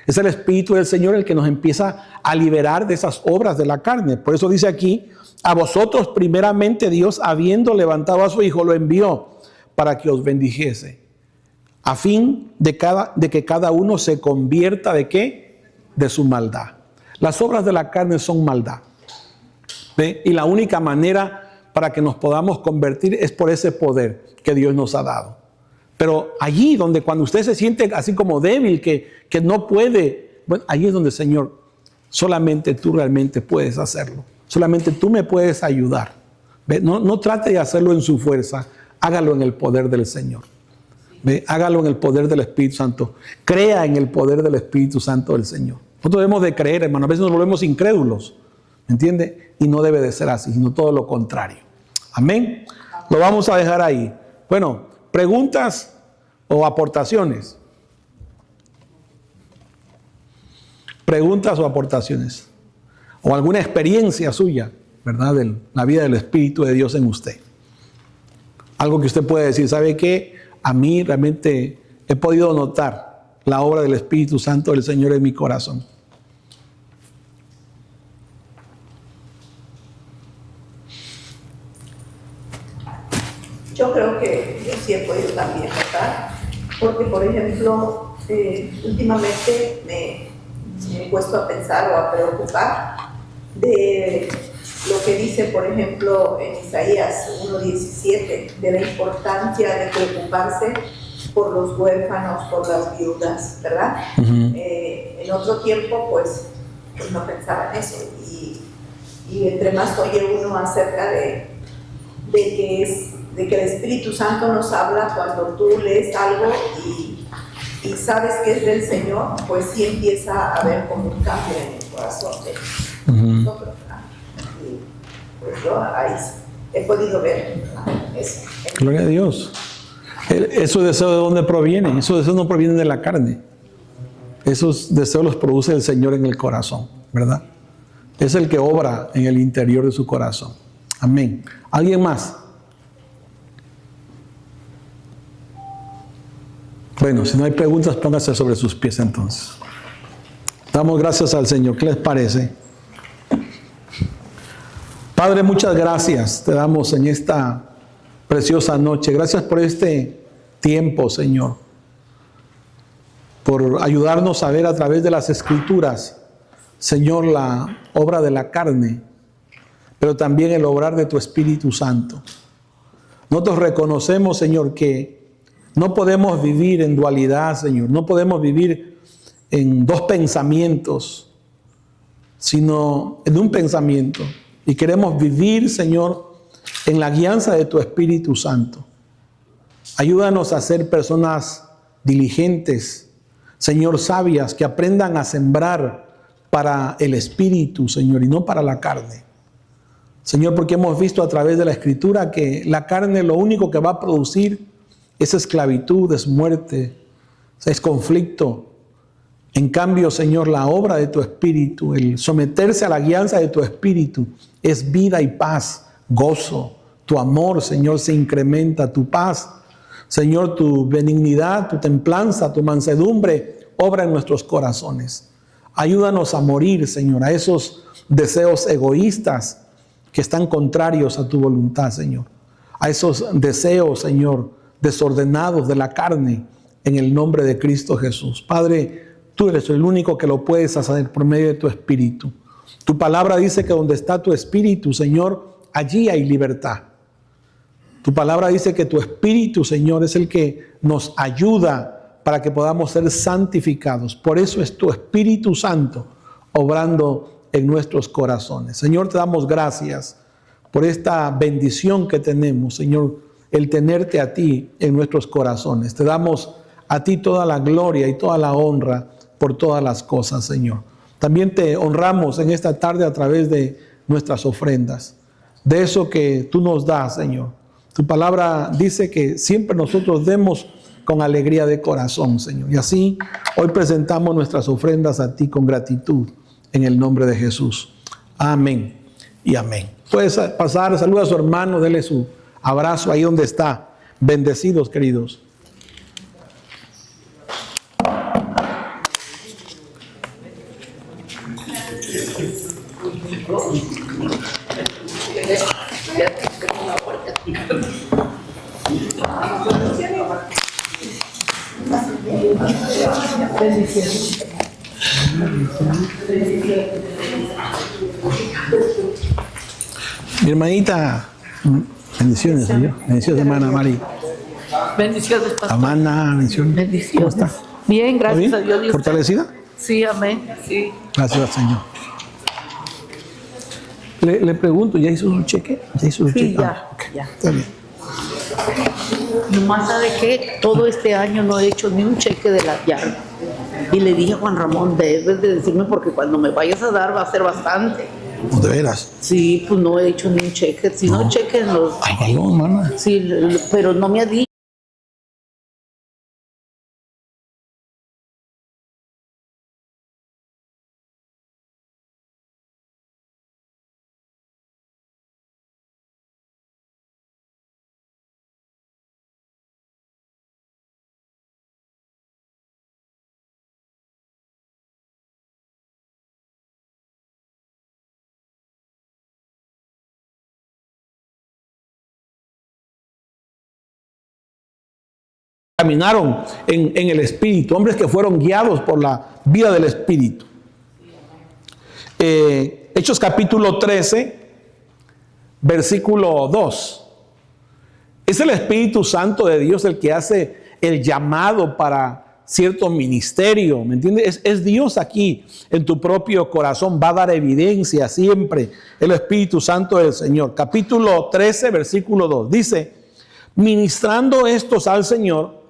Es el Espíritu del Señor el que nos empieza a liberar de esas obras de la carne. Por eso dice aquí: a vosotros primeramente Dios, habiendo levantado a su Hijo, lo envió para que os bendijese, a fin de que cada uno se convierta ¿de qué? De su maldad. Las obras de la carne son maldad. Y la única manera para que nos podamos convertir es por ese poder que Dios nos ha dado. Pero allí donde cuando usted se siente así como débil, que no puede, bueno, allí es donde, Señor, solamente tú realmente puedes hacerlo. Solamente tú me puedes ayudar. No trate de hacerlo en su fuerza, hágalo en el poder del Señor. Hágalo en el poder del Espíritu Santo. Crea en el poder del Espíritu Santo del Señor. Nosotros debemos de creer, hermano. A veces nos volvemos incrédulos, ¿me entiende? Y no debe de ser así, sino todo lo contrario. Amén. Lo vamos a dejar ahí. Bueno, preguntas o aportaciones. Preguntas o aportaciones. O alguna experiencia suya, ¿verdad? De la vida del Espíritu de Dios en usted. Algo que usted puede decir, ¿sabe qué? A mí realmente he podido notar la obra del Espíritu Santo del Señor en mi corazón. Yo creo que yo sí he podido también notar, porque por ejemplo, últimamente me he puesto a pensar o a preocupar de lo que dice, por ejemplo, en Isaías 1:17, de la importancia de preocuparse por los huérfanos, por las viudas, ¿verdad? En otro tiempo, pues no pensaba en eso. Y entre más oye uno acerca de que el Espíritu Santo nos habla cuando tú lees algo y sabes que es del Señor, pues sí empieza a haber como un cambio en el corazón de nosotros. Y pues yo ahí he podido ver eso. Gloria a Dios. ¿Esos deseos de dónde provienen? Esos deseos no provienen de la carne. Esos deseos los produce el Señor en el corazón, ¿verdad? Es el que obra en el interior de su corazón. Amén. ¿Alguien más? Bueno, si no hay preguntas, póngase sobre sus pies entonces. Damos gracias al Señor. ¿Qué les parece? Padre, muchas gracias te damos en esta preciosa noche. Gracias por este tiempo, Señor, por ayudarnos a ver a través de las Escrituras, Señor, la obra de la carne, pero también el obrar de tu Espíritu Santo. Nosotros reconocemos, Señor, que no podemos vivir en dualidad, Señor. No podemos vivir en dos pensamientos, sino en un pensamiento. Y queremos vivir, Señor, en la guianza de tu Espíritu Santo. Ayúdanos a ser personas diligentes, Señor, sabias, que aprendan a sembrar para el Espíritu, Señor, y no para la carne. Señor, porque hemos visto a través de la Escritura que la carne lo único que va a producir es esclavitud, es muerte, es conflicto. En cambio, Señor, la obra de tu Espíritu, el someterse a la guianza de tu Espíritu, es vida y paz, gozo. Tu amor, Señor, se incrementa, tu paz, Señor, tu benignidad, tu templanza, tu mansedumbre, obra en nuestros corazones. Ayúdanos a morir, Señor, a esos deseos egoístas que están contrarios a tu voluntad, Señor. A esos deseos, Señor, desordenados de la carne, en el nombre de Cristo Jesús. Padre, tú eres el único que lo puedes hacer por medio de tu Espíritu. Tu palabra dice que donde está tu Espíritu, Señor, allí hay libertad. Tu palabra dice que tu Espíritu, Señor, es el que nos ayuda para que podamos ser santificados. Por eso es tu Espíritu Santo obrando en nuestros corazones. Señor, te damos gracias por esta bendición que tenemos, Señor, el tenerte a ti en nuestros corazones. Te damos a ti toda la gloria y toda la honra por todas las cosas, Señor. También te honramos en esta tarde a través de nuestras ofrendas, de eso que tú nos das, Señor. Tu palabra dice que siempre nosotros demos con alegría de corazón, Señor. Y así hoy presentamos nuestras ofrendas a ti con gratitud en el nombre de Jesús. Amén y amén. Puedes pasar, saluda a su hermano, dele su abrazo ahí donde está. Bendecidos, queridos. Mi hermanita, bendiciones, Señor. Bendiciones, hermana Mari. Bendiciones, pastor. Hermana, bendiciones. Bendiciones. ¿Cómo está? Bien, gracias ¿Bien? a Dios. ¿Fortalecida? Sí, amén. Sí. Gracias al Señor. Le pregunto, ¿ya hizo su cheque? ¿Ya hizo su Sí, cheque? ya, Okay. ya. Está bien. Nomás sabe que todo este año no he hecho ni un cheque de la yarda. Y le dije a Juan Ramón, debes de decirme porque cuando me vayas a dar va a ser bastante. No, de veras. Sí, pues no he hecho ni un cheque. Si no, cheques los... Ay, no, hermana. Sí, pero no me ha dicho. Caminaron en el Espíritu, hombres que fueron guiados por la vida del Espíritu. Hechos capítulo 13, versículo 2. Es el Espíritu Santo de Dios el que hace el llamado para cierto ministerio, ¿me entiendes? Es Dios aquí en tu propio corazón, va a dar evidencia siempre el Espíritu Santo del Señor. Capítulo 13, versículo 2, dice: ministrando estos al Señor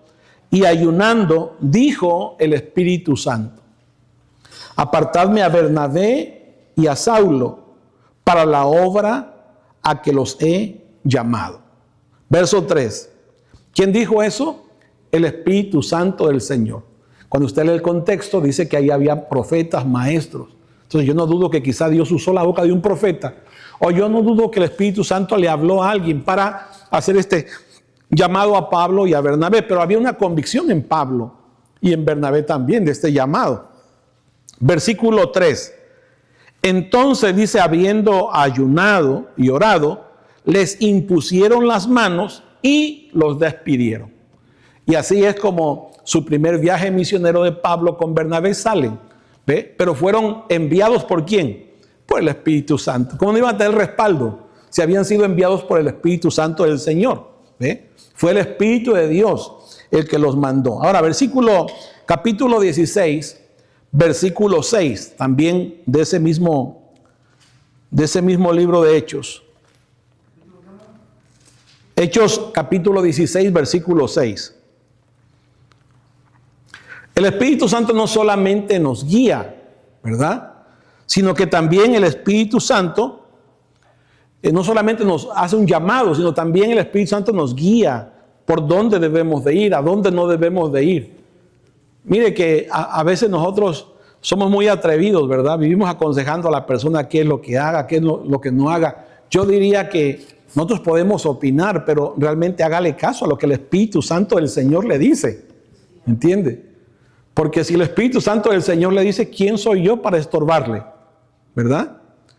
y ayunando, dijo el Espíritu Santo: apartadme a Bernabé y a Saulo para la obra a que los he llamado. Verso 3. ¿Quién dijo eso? El Espíritu Santo del Señor. Cuando usted lee el contexto, dice que ahí había profetas, maestros. Entonces yo no dudo que quizá Dios usó la boca de un profeta, o yo no dudo que el Espíritu Santo le habló a alguien para hacer este llamado a Pablo y a Bernabé, pero había una convicción en Pablo y en Bernabé también de este llamado. Versículo 3. Entonces dice, habiendo ayunado y orado, les impusieron las manos y los despidieron. Y así es como su primer viaje misionero de Pablo con Bernabé salen. ¿Ve? Pero fueron enviados ¿por quién? Por el Espíritu Santo. ¿Cómo no iban a tener respaldo si habían sido enviados por el Espíritu Santo del Señor? ¿Ve? Fue el Espíritu de Dios el que los mandó. Ahora, capítulo 16, versículo 6, también de ese mismo libro de Hechos. Hechos capítulo 16, versículo 6. El Espíritu Santo no solamente nos guía, ¿verdad? Sino que también el Espíritu Santo no solamente nos hace un llamado, sino también el Espíritu Santo nos guía por dónde debemos de ir, a dónde no debemos de ir. Mire que a veces nosotros somos muy atrevidos, ¿verdad? Vivimos aconsejando a la persona qué es lo que haga, qué es lo que no haga. Yo diría que nosotros podemos opinar, pero realmente hágale caso a lo que el Espíritu Santo del Señor le dice. ¿Entiende? Porque si el Espíritu Santo del Señor le dice, ¿quién soy yo para estorbarle? ¿Verdad?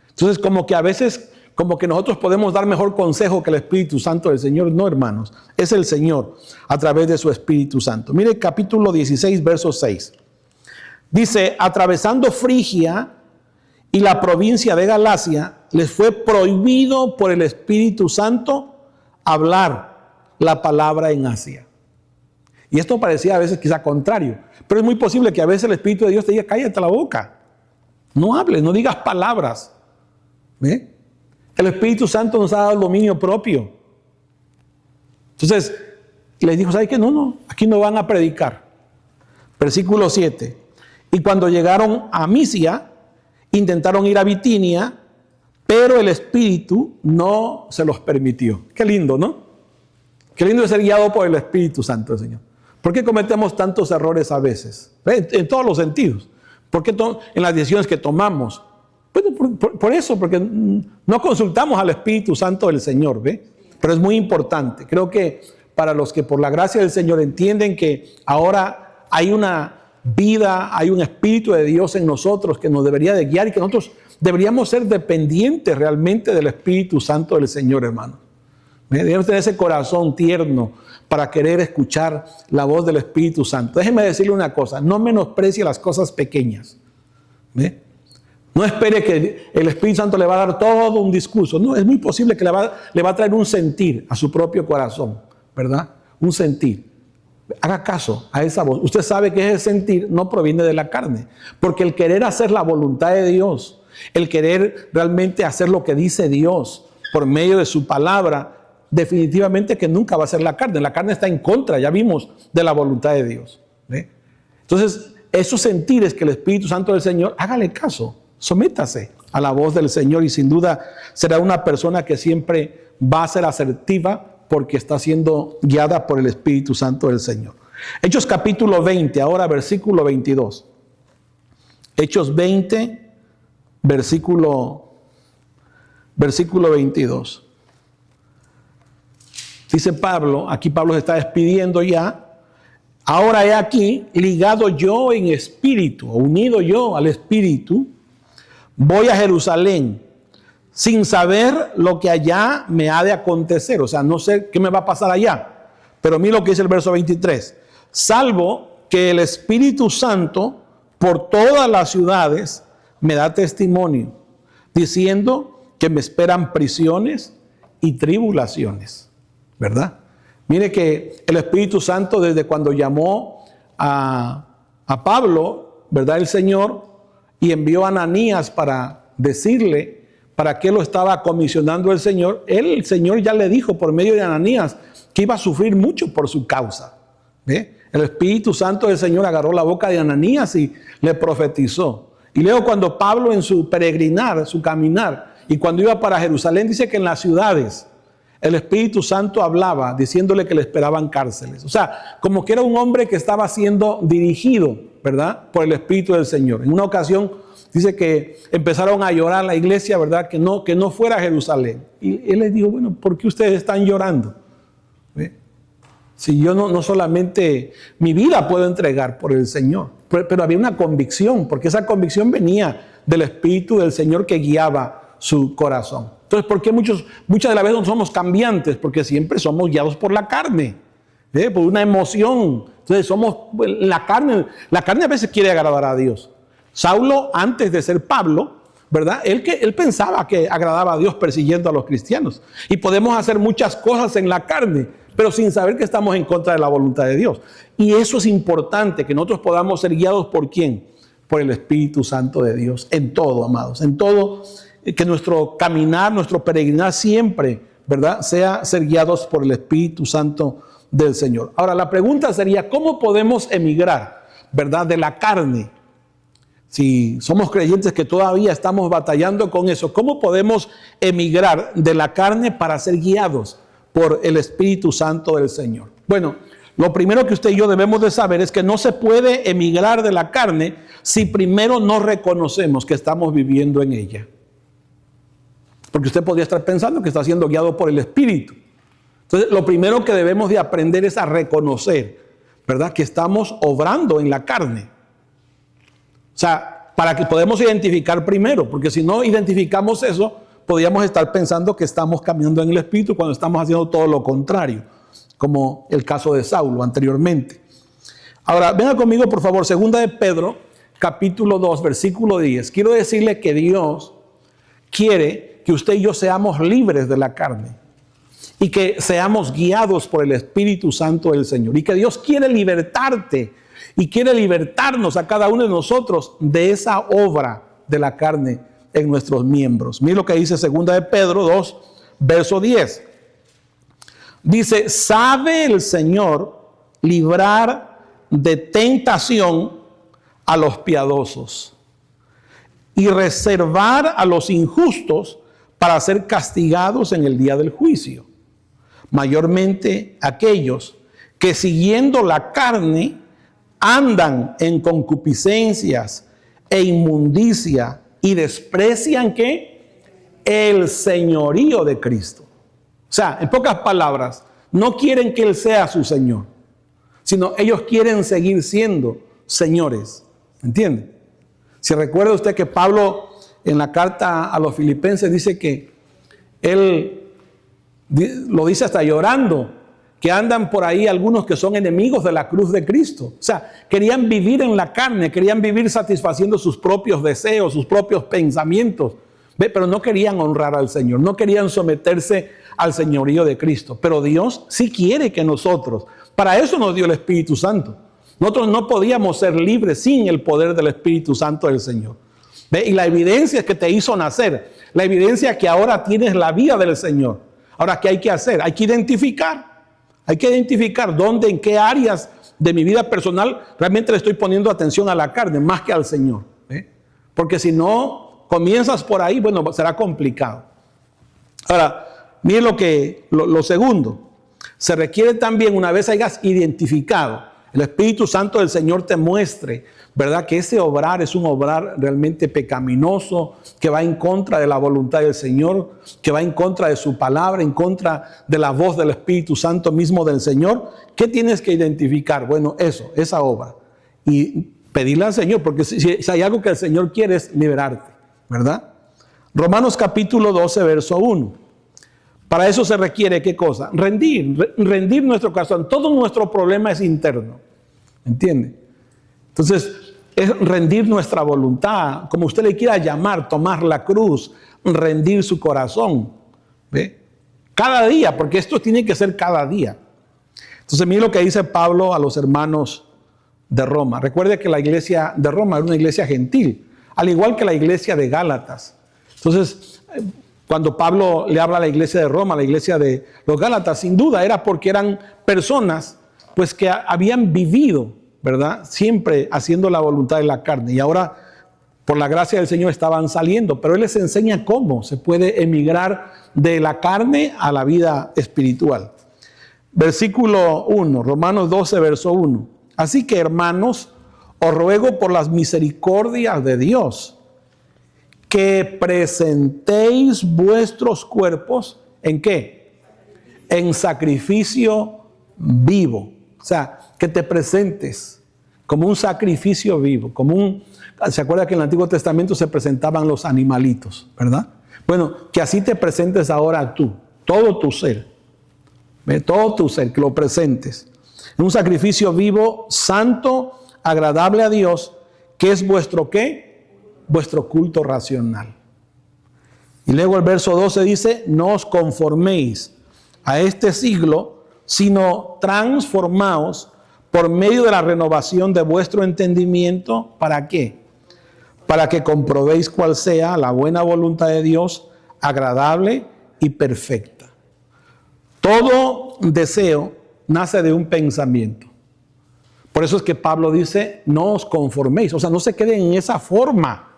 Entonces, como que a veces, como que nosotros podemos dar mejor consejo que el Espíritu Santo del Señor. No, hermanos. Es el Señor a través de su Espíritu Santo. Mire capítulo 16, verso 6. Dice, atravesando Frigia y la provincia de Galacia, les fue prohibido por el Espíritu Santo hablar la palabra en Asia. Y esto parecía a veces quizá contrario, pero es muy posible que a veces el Espíritu de Dios te diga, cállate la boca, no hables, no digas palabras. ¿Ve? El Espíritu Santo nos ha dado el dominio propio. Entonces, les dijo, ¿sabes qué? No, aquí no van a predicar. Versículo 7. Y cuando llegaron a Misia, intentaron ir a Bitinia, pero el Espíritu no se los permitió. Qué lindo, ¿no? Qué lindo es ser guiado por el Espíritu Santo del Señor. ¿Por qué cometemos tantos errores a veces? En todos los sentidos. ¿Por qué en las decisiones que tomamos? Bueno, por eso, porque no consultamos al Espíritu Santo del Señor, ¿ve? Pero es muy importante. Creo que para los que por la gracia del Señor entienden que ahora hay una vida, hay un Espíritu de Dios en nosotros que nos debería de guiar y que nosotros deberíamos ser dependientes realmente del Espíritu Santo del Señor, hermano. Debemos tener ese corazón tierno para querer escuchar la voz del Espíritu Santo. Déjeme decirle una cosa, no menosprecie las cosas pequeñas. ¿Ve? No espere que el Espíritu Santo le va a dar todo un discurso. No, es muy posible que le va a traer un sentir a su propio corazón, ¿verdad? Un sentir. Haga caso a esa voz. Usted sabe que ese sentir no proviene de la carne, porque el querer hacer la voluntad de Dios, el querer realmente hacer lo que dice Dios por medio de su palabra, definitivamente que nunca va a ser la carne. La carne está en contra, ya vimos, de la voluntad de Dios. ¿Ve? Entonces, esos sentires que el Espíritu Santo del Señor, hágale caso, sométase a la voz del Señor y sin duda será una persona que siempre va a ser asertiva porque está siendo guiada por el Espíritu Santo del Señor. Hechos capítulo 20, ahora versículo 22. Hechos 20, versículo 22. Dice Pablo, aquí Pablo se está despidiendo ya. Ahora he aquí, ligado yo en espíritu, unido yo al Espíritu, voy a Jerusalén, sin saber lo que allá me ha de acontecer. O sea, no sé qué me va a pasar allá. Pero mira lo que dice el verso 23. Salvo que el Espíritu Santo por todas las ciudades me da testimonio, diciendo que me esperan prisiones y tribulaciones. ¿Verdad? Mire que el Espíritu Santo desde cuando llamó a Pablo, ¿verdad? El Señor, y envió a Ananías para decirle para qué lo estaba comisionando el Señor. El Señor ya le dijo por medio de Ananías que iba a sufrir mucho por su causa. ¿Ve? El Espíritu Santo del Señor agarró la boca de Ananías y le profetizó. Y luego cuando Pablo en su peregrinar, su caminar, y cuando iba para Jerusalén, dice que en las ciudades el Espíritu Santo hablaba diciéndole que le esperaban cárceles. O sea, como que era un hombre que estaba siendo dirigido, ¿verdad? Por el Espíritu del Señor. En una ocasión dice que empezaron a llorar la iglesia, ¿verdad? Que no fuera a Jerusalén. Y él les dijo, bueno, ¿por qué ustedes están llorando? ¿Ve? Si yo no solamente mi vida puedo entregar por el Señor, pero había una convicción, porque esa convicción venía del Espíritu del Señor que guiaba su corazón. Entonces, ¿por qué muchas de las veces no somos cambiantes? Porque siempre somos guiados por la carne. por una emoción. Entonces somos la carne a veces quiere agradar a Dios. Saulo, antes de ser Pablo, ¿verdad? Él pensaba que agradaba a Dios persiguiendo a los cristianos. Y podemos hacer muchas cosas en la carne, pero sin saber que estamos en contra de la voluntad de Dios. Y eso es importante, que nosotros podamos ser guiados ¿por quién? Por el Espíritu Santo de Dios. En todo, amados. En todo, que nuestro caminar, nuestro peregrinar siempre, ¿verdad?, sea ser guiados por el Espíritu Santo del Señor. Ahora, la pregunta sería, ¿cómo podemos emigrar, ¿verdad?, de la carne? Si somos creyentes que todavía estamos batallando con eso, ¿cómo podemos emigrar de la carne para ser guiados por el Espíritu Santo del Señor? Bueno, lo primero que usted y yo debemos de saber es que no se puede emigrar de la carne si primero no reconocemos que estamos viviendo en ella. Porque usted podría estar pensando que está siendo guiado por el Espíritu. Entonces, lo primero que debemos de aprender es a reconocer, ¿verdad?, que estamos obrando en la carne. O sea, para que podamos identificar primero, porque si no identificamos eso, podríamos estar pensando que estamos caminando en el Espíritu cuando estamos haciendo todo lo contrario, como el caso de Saulo anteriormente. Ahora, venga conmigo, por favor, 2 de Pedro, capítulo 2, versículo 10. Quiero decirle que Dios quiere que usted y yo seamos libres de la carne y que seamos guiados por el Espíritu Santo del Señor. Y que Dios quiere libertarte y quiere libertarnos a cada uno de nosotros de esa obra de la carne en nuestros miembros. Mira lo que dice 2 de Pedro 2, verso 10. Dice, ¿sabe el Señor librar de tentación a los piadosos y reservar a los injustos para ser castigados en el día del juicio? Mayormente aquellos que siguiendo la carne andan en concupiscencias e inmundicia y desprecian ¿qué? El señorío de Cristo. O sea, en pocas palabras, no quieren que Él sea su Señor, sino ellos quieren seguir siendo señores. ¿Entiende? Si recuerda usted que Pablo en la carta a los Filipenses dice que él lo dice hasta llorando, que andan por ahí algunos que son enemigos de la cruz de Cristo. O sea, querían vivir en la carne, querían vivir satisfaciendo sus propios deseos, sus propios pensamientos. ¿Ve? Pero no querían honrar al Señor, no querían someterse al señorío de Cristo. Pero Dios sí quiere que nosotros, para eso nos dio el Espíritu Santo. Nosotros no podíamos ser libres sin el poder del Espíritu Santo del Señor. ¿Ve? Y la evidencia es que te hizo nacer, la evidencia es que ahora tienes la vida del Señor. Ahora, ¿qué hay que hacer? Hay que identificar dónde, en qué áreas de mi vida personal realmente le estoy poniendo atención a la carne más que al Señor. ¿Ve? Porque si no comienzas por ahí, bueno, será complicado. Ahora, mire lo segundo. Se requiere también, una vez hayas identificado, el Espíritu Santo del Señor te muestre, ¿verdad?, que ese obrar es un obrar realmente pecaminoso, que va en contra de la voluntad del Señor, que va en contra de su palabra, en contra de la voz del Espíritu Santo mismo del Señor. ¿Qué tienes que identificar? Bueno, esa obra. Y pedirle al Señor, porque si hay algo que el Señor quiere es liberarte, ¿verdad? Romanos capítulo 12, verso 1. Para eso se requiere, ¿qué cosa? Rendir nuestro corazón. Todo nuestro problema es interno, ¿entiende? Entonces, es rendir nuestra voluntad, como usted le quiera llamar, tomar la cruz, rendir su corazón. ¿Ve? Cada día, porque esto tiene que ser cada día. Entonces, mire lo que dice Pablo a los hermanos de Roma. Recuerde que la iglesia de Roma era una iglesia gentil, al igual que la iglesia de Gálatas. Entonces, cuando Pablo le habla a la iglesia de Roma, a la iglesia de los Gálatas, sin duda era porque eran personas pues que habían vivido, ¿verdad?, siempre haciendo la voluntad de la carne, y ahora por la gracia del Señor estaban saliendo, pero Él les enseña cómo se puede emigrar de la carne a la vida espiritual. Versículo 1, Romanos 12, verso 1. Así que, hermanos, os ruego por las misericordias de Dios que presentéis vuestros cuerpos, ¿en qué? En sacrificio vivo. O sea, que te presentes como un sacrificio vivo, ¿se acuerda que en el Antiguo Testamento se presentaban los animalitos, verdad? Bueno, que así te presentes ahora tú, todo tu ser, ¿ve? Todo tu ser, que lo presentes. Un sacrificio vivo, santo, agradable a Dios, que es vuestro ¿qué? Vuestro culto racional. Y luego el verso 12 dice, no os conforméis a este siglo, sino transformaos por medio de la renovación de vuestro entendimiento. ¿Para qué? Para que comprobéis cuál sea la buena voluntad de Dios, agradable y perfecta. Todo deseo nace de un pensamiento. Por eso es que Pablo dice, no os conforméis. O sea, no se queden en esa forma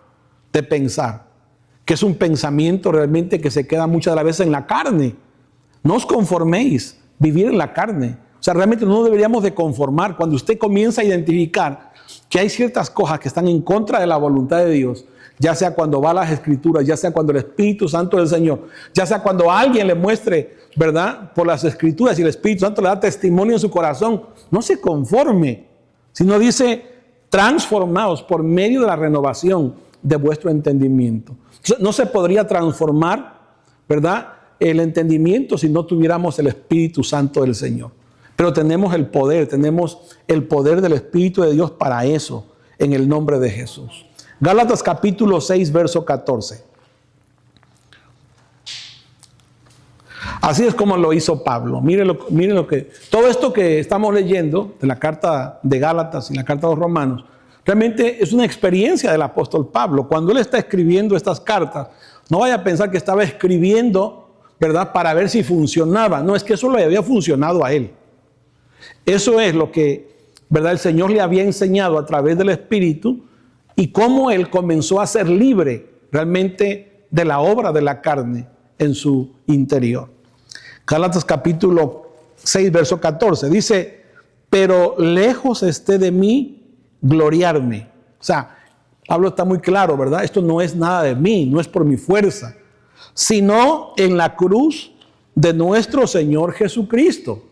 de pensar, que es un pensamiento realmente que se queda muchas de las veces en la carne. No os conforméis, vivir en la carne. O sea, realmente no deberíamos de conformar. Cuando usted comienza a identificar que hay ciertas cosas que están en contra de la voluntad de Dios, ya sea cuando va a las Escrituras, ya sea cuando el Espíritu Santo del Señor, ya sea cuando alguien le muestre, ¿verdad?, por las Escrituras y el Espíritu Santo le da testimonio en su corazón, no se conforme, sino dice, transformaos por medio de la renovación de vuestro entendimiento. No se podría transformar, ¿verdad?, el entendimiento si no tuviéramos el Espíritu Santo del Señor. Pero tenemos el poder del Espíritu de Dios para eso, en el nombre de Jesús. Gálatas capítulo 6, verso 14. Así es como lo hizo Pablo. Miren lo que... Todo esto que estamos leyendo, de la carta de Gálatas y la carta de los Romanos, realmente es una experiencia del apóstol Pablo. Cuando él está escribiendo estas cartas, no vaya a pensar que estaba escribiendo, ¿verdad?, para ver si funcionaba. No, es que eso le había funcionado a él. Eso es lo que, ¿verdad?, el Señor le había enseñado a través del Espíritu y cómo él comenzó a ser libre realmente de la obra de la carne en su interior. Gálatas capítulo 6, verso 14, dice, pero lejos esté de mí gloriarme. O sea, Pablo está muy claro, ¿verdad? Esto no es nada de mí, no es por mi fuerza, sino en la cruz de nuestro Señor Jesucristo,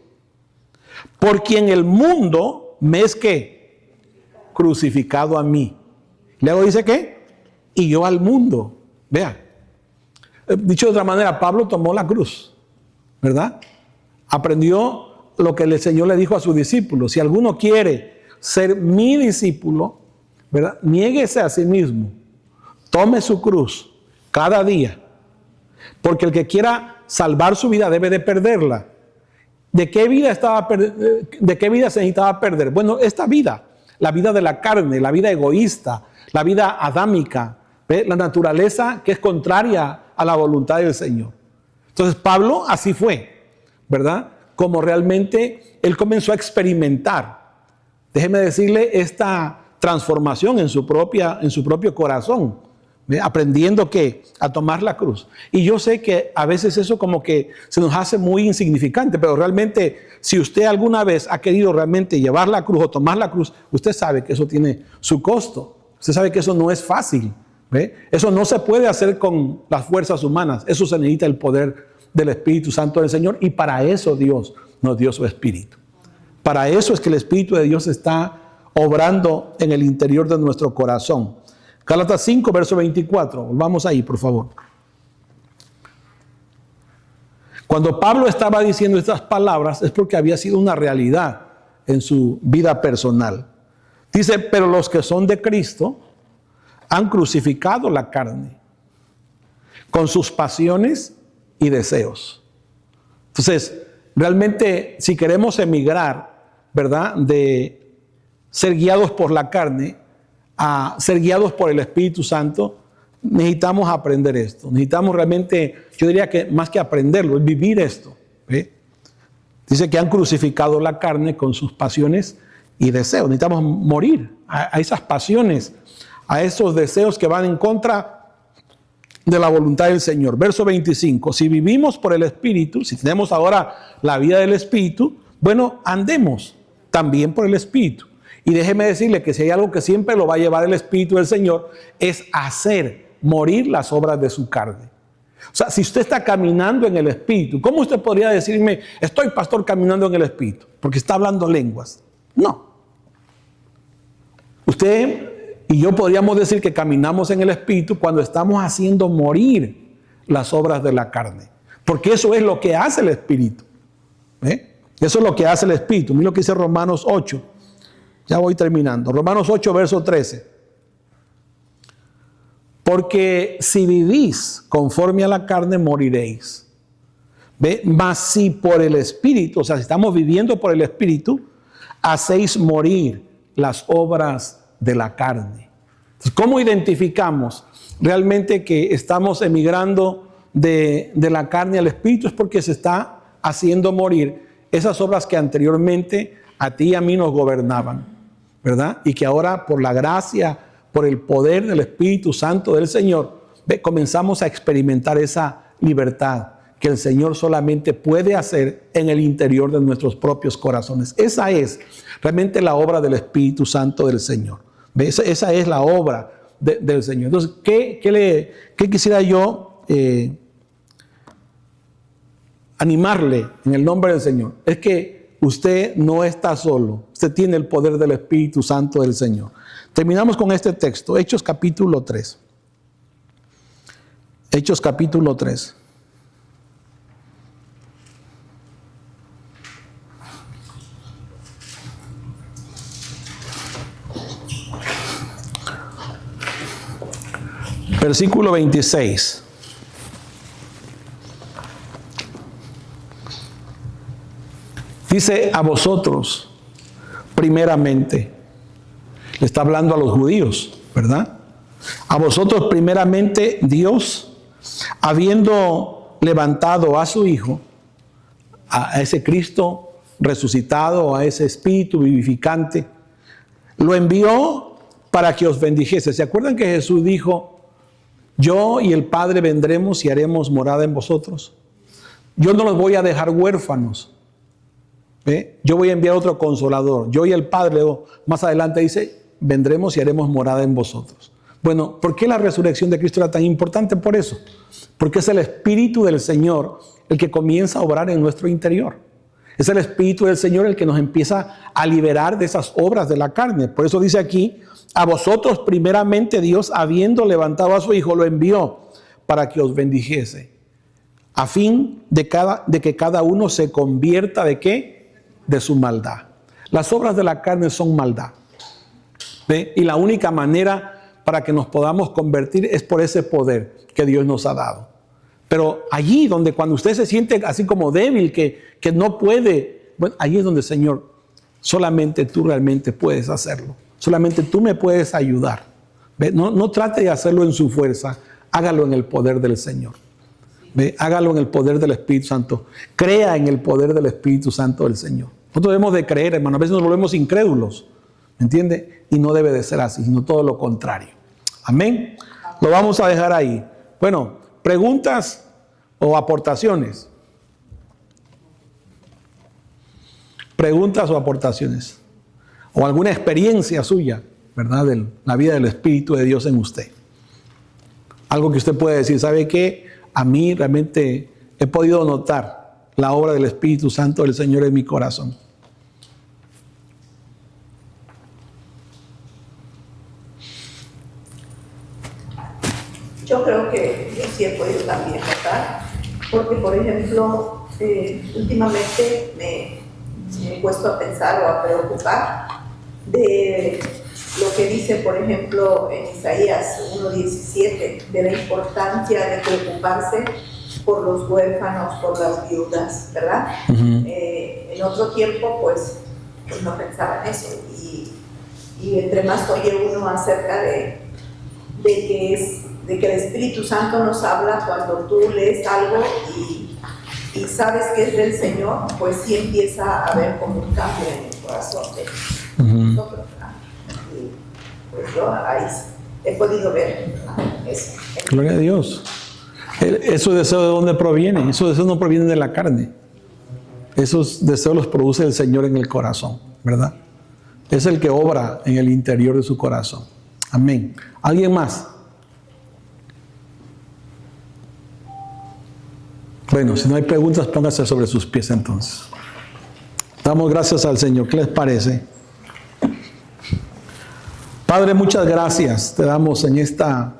por quien el mundo me es ¿qué? Crucificado a mí. Luego dice ¿qué? Y yo al mundo. Vea. Dicho de otra manera, Pablo tomó la cruz, ¿verdad? Aprendió lo que el Señor le dijo a sus discípulos. Si alguno quiere ser mi discípulo, ¿verdad?, niéguese a sí mismo. Tome su cruz cada día. Porque el que quiera salvar su vida debe de perderla. ¿De qué vida se necesitaba perder? Bueno, esta vida, la vida de la carne, la vida egoísta, la vida adámica, ¿ve?, la naturaleza que es contraria a la voluntad del Señor. Entonces Pablo así fue, ¿verdad? Como realmente él comenzó a experimentar, déjeme decirle, esta transformación en su propio corazón, ¿ve?, aprendiendo a tomar la cruz. Y yo sé que a veces eso como que se nos hace muy insignificante, pero realmente si usted alguna vez ha querido realmente llevar la cruz o tomar la cruz, usted sabe que eso tiene su costo. Usted sabe que eso no es fácil, ¿ve? Eso no se puede hacer con las fuerzas humanas. Eso se necesita el poder del Espíritu Santo del Señor, y para eso Dios nos dio su Espíritu. Para eso es que el Espíritu de Dios está obrando en el interior de nuestro corazón. Gálatas 5, verso 24. Volvamos ahí, por favor. Cuando Pablo estaba diciendo estas palabras es porque había sido una realidad en su vida personal. Dice, pero los que son de Cristo han crucificado la carne con sus pasiones y deseos. Entonces, realmente, si queremos emigrar, ¿verdad?, de ser guiados por la carne a ser guiados por el Espíritu Santo, necesitamos aprender esto. Necesitamos realmente, yo diría que más que aprenderlo, es vivir esto. ¿Ve? Dice que han crucificado la carne con sus pasiones y deseos. Necesitamos morir a esas pasiones, a esos deseos que van en contra de la voluntad del Señor. Verso 25. Si vivimos por el Espíritu, si tenemos ahora la vida del Espíritu, bueno, andemos también por el Espíritu. Y déjeme decirle que si hay algo que siempre lo va a llevar el Espíritu del Señor, es hacer morir las obras de su carne. O sea, si usted está caminando en el Espíritu, ¿cómo usted podría decirme, estoy, pastor, caminando en el Espíritu? Porque está hablando lenguas. No. Usted y yo podríamos decir que caminamos en el Espíritu cuando estamos haciendo morir las obras de la carne. Porque eso es lo que hace el Espíritu. ¿Eh? Eso es lo que hace el Espíritu. Mira lo que dice Romanos 8. Ya voy terminando. Romanos 8, verso 13. Porque si vivís conforme a la carne, moriréis. ¿Ve? Mas si por el Espíritu, o sea, si estamos viviendo por el Espíritu, hacéis morir las obras de la carne. Entonces, ¿cómo identificamos realmente que estamos emigrando de la carne al Espíritu? Es porque se está haciendo morir esas obras que anteriormente a ti y a mí nos gobernaban, ¿verdad? Y que ahora por la gracia, por el poder del Espíritu Santo del Señor, comenzamos a experimentar esa libertad que el Señor solamente puede hacer en el interior de nuestros propios corazones. Esa es realmente la obra del Espíritu Santo del Señor. Esa es la obra del Señor. Entonces, ¿qué quisiera yo animarle en el nombre del Señor? Es que usted no está solo. Usted tiene el poder del Espíritu Santo del Señor. Terminamos con este texto, Hechos capítulo 3. Hechos capítulo 3. Versículo 26. Dice: a vosotros, primeramente. Le está hablando a los judíos, ¿verdad? A vosotros, primeramente, Dios, habiendo levantado a su Hijo, a ese Cristo resucitado, a ese Espíritu vivificante, lo envió para que os bendijese. ¿Se acuerdan que Jesús dijo: yo y el Padre vendremos y haremos morada en vosotros? Yo no los voy a dejar huérfanos. Yo voy a enviar otro consolador. Yo y el Padre, más adelante dice, vendremos y haremos morada en vosotros. Bueno, ¿por qué la resurrección de Cristo era tan importante? Por eso. Porque es el Espíritu del Señor el que comienza a obrar en nuestro interior. Es el Espíritu del Señor el que nos empieza a liberar de esas obras de la carne. Por eso dice aquí: a vosotros primeramente Dios, habiendo levantado a su Hijo, lo envió para que os bendijese, a fin de que cada uno se convierta ¿de qué? De su maldad. Las obras de la carne son maldad. ¿Ve? Y la única manera para que nos podamos convertir es por ese poder que Dios nos ha dado. Pero allí donde cuando usted se siente así como débil, que no puede, bueno, allí es donde, Señor, solamente tú realmente puedes hacerlo. Solamente tú me puedes ayudar. ¿Ve? No trate de hacerlo en su fuerza, hágalo en el poder del Señor. ¿Ve? Hágalo en el poder del Espíritu Santo. Crea en el poder del Espíritu Santo del Señor. Nosotros debemos de creer, hermano. A veces nos volvemos incrédulos, ¿me entiende? Y no debe de ser así, sino todo lo contrario. Amén. Lo vamos a dejar ahí. Bueno, preguntas o aportaciones. Preguntas o aportaciones. O alguna experiencia suya, ¿verdad? De la vida del Espíritu de Dios en usted. Algo que usted puede decir, ¿sabe qué? A mí realmente he podido notar la obra del Espíritu Santo del Señor en mi corazón. Yo creo que yo sí he podido también notar, porque por ejemplo, últimamente me he puesto a pensar o a preocupar de lo que dice, por ejemplo, en Isaías 1:17, de la importancia de preocuparse por los huérfanos, por las viudas, ¿verdad? En otro tiempo, pues no pensaba en eso. Y entre más oye uno acerca de que el Espíritu Santo nos habla cuando tú lees algo y sabes que es del Señor, pues sí empieza a haber como un cambio en el corazón de nosotros. Y pues yo ahí he podido ver eso. Gloria a Dios. ¿Esos deseos de dónde provienen? Esos deseos no provienen de la carne. Esos deseos los produce el Señor en el corazón, ¿verdad? Es el que obra en el interior de su corazón. Amén. ¿Alguien más? Bueno, si no hay preguntas, póngase sobre sus pies entonces. Damos gracias al Señor. ¿Qué les parece? Padre, muchas gracias te damos en esta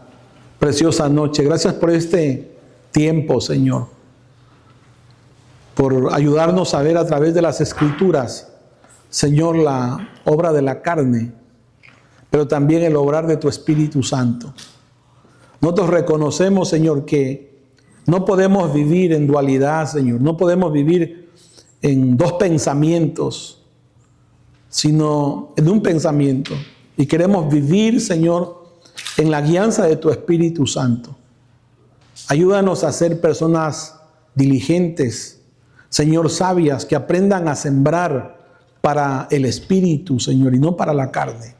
preciosa noche. Gracias por este tiempo, Señor. por ayudarnos a ver a través de las Escrituras, Señor, la obra de la carne, pero también el obrar de tu Espíritu Santo. Nosotros reconocemos, Señor, que no podemos vivir en dualidad, Señor. No podemos vivir en dos pensamientos, sino en un pensamiento. Y queremos vivir, Señor, en la guianza de tu Espíritu Santo. Ayúdanos a ser personas diligentes, Señor, sabias, que aprendan a sembrar para el Espíritu, Señor, y no para la carne.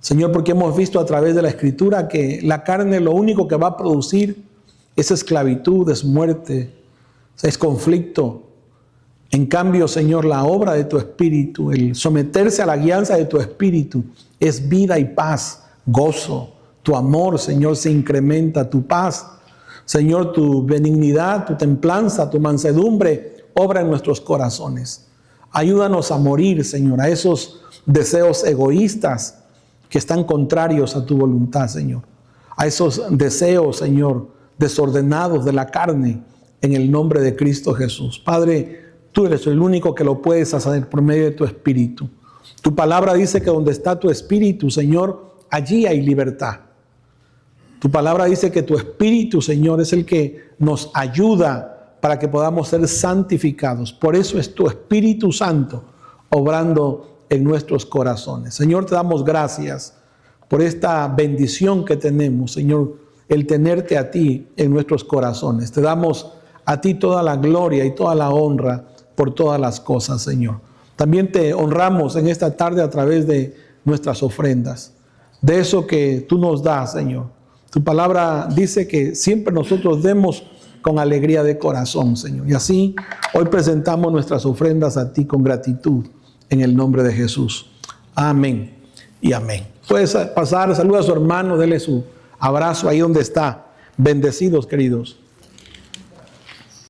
Señor, porque hemos visto a través de la Escritura que la carne lo único que va a producir es esclavitud, es muerte, es conflicto. En cambio, Señor, la obra de tu Espíritu, el someterse a la guianza de tu Espíritu, es vida y paz, gozo. Tu amor, Señor, se incrementa, tu paz, Señor, tu benignidad, tu templanza, tu mansedumbre, obra en nuestros corazones. Ayúdanos a morir, Señor, a esos deseos egoístas que están contrarios a tu voluntad, Señor. A esos deseos, Señor, desordenados de la carne, en el nombre de Cristo Jesús. Padre, tú eres el único que lo puedes hacer por medio de tu Espíritu. Tu palabra dice que donde está tu Espíritu, Señor, allí hay libertad. Tu palabra dice que tu Espíritu, Señor, es el que nos ayuda para que podamos ser santificados. Por eso es tu Espíritu Santo obrando en nuestros corazones. Señor, te damos gracias por esta bendición que tenemos, Señor, el tenerte a ti en nuestros corazones. Te damos a ti toda la gloria y toda la honra por todas las cosas, Señor. También te honramos en esta tarde a través de nuestras ofrendas, de eso que tú nos das, Señor. Tu palabra dice que siempre nosotros demos con alegría de corazón, Señor. Y así hoy presentamos nuestras ofrendas a ti con gratitud en el nombre de Jesús. Amén y amén. Puedes pasar, saluda a su hermano, dele su abrazo ahí donde está. Bendecidos, queridos.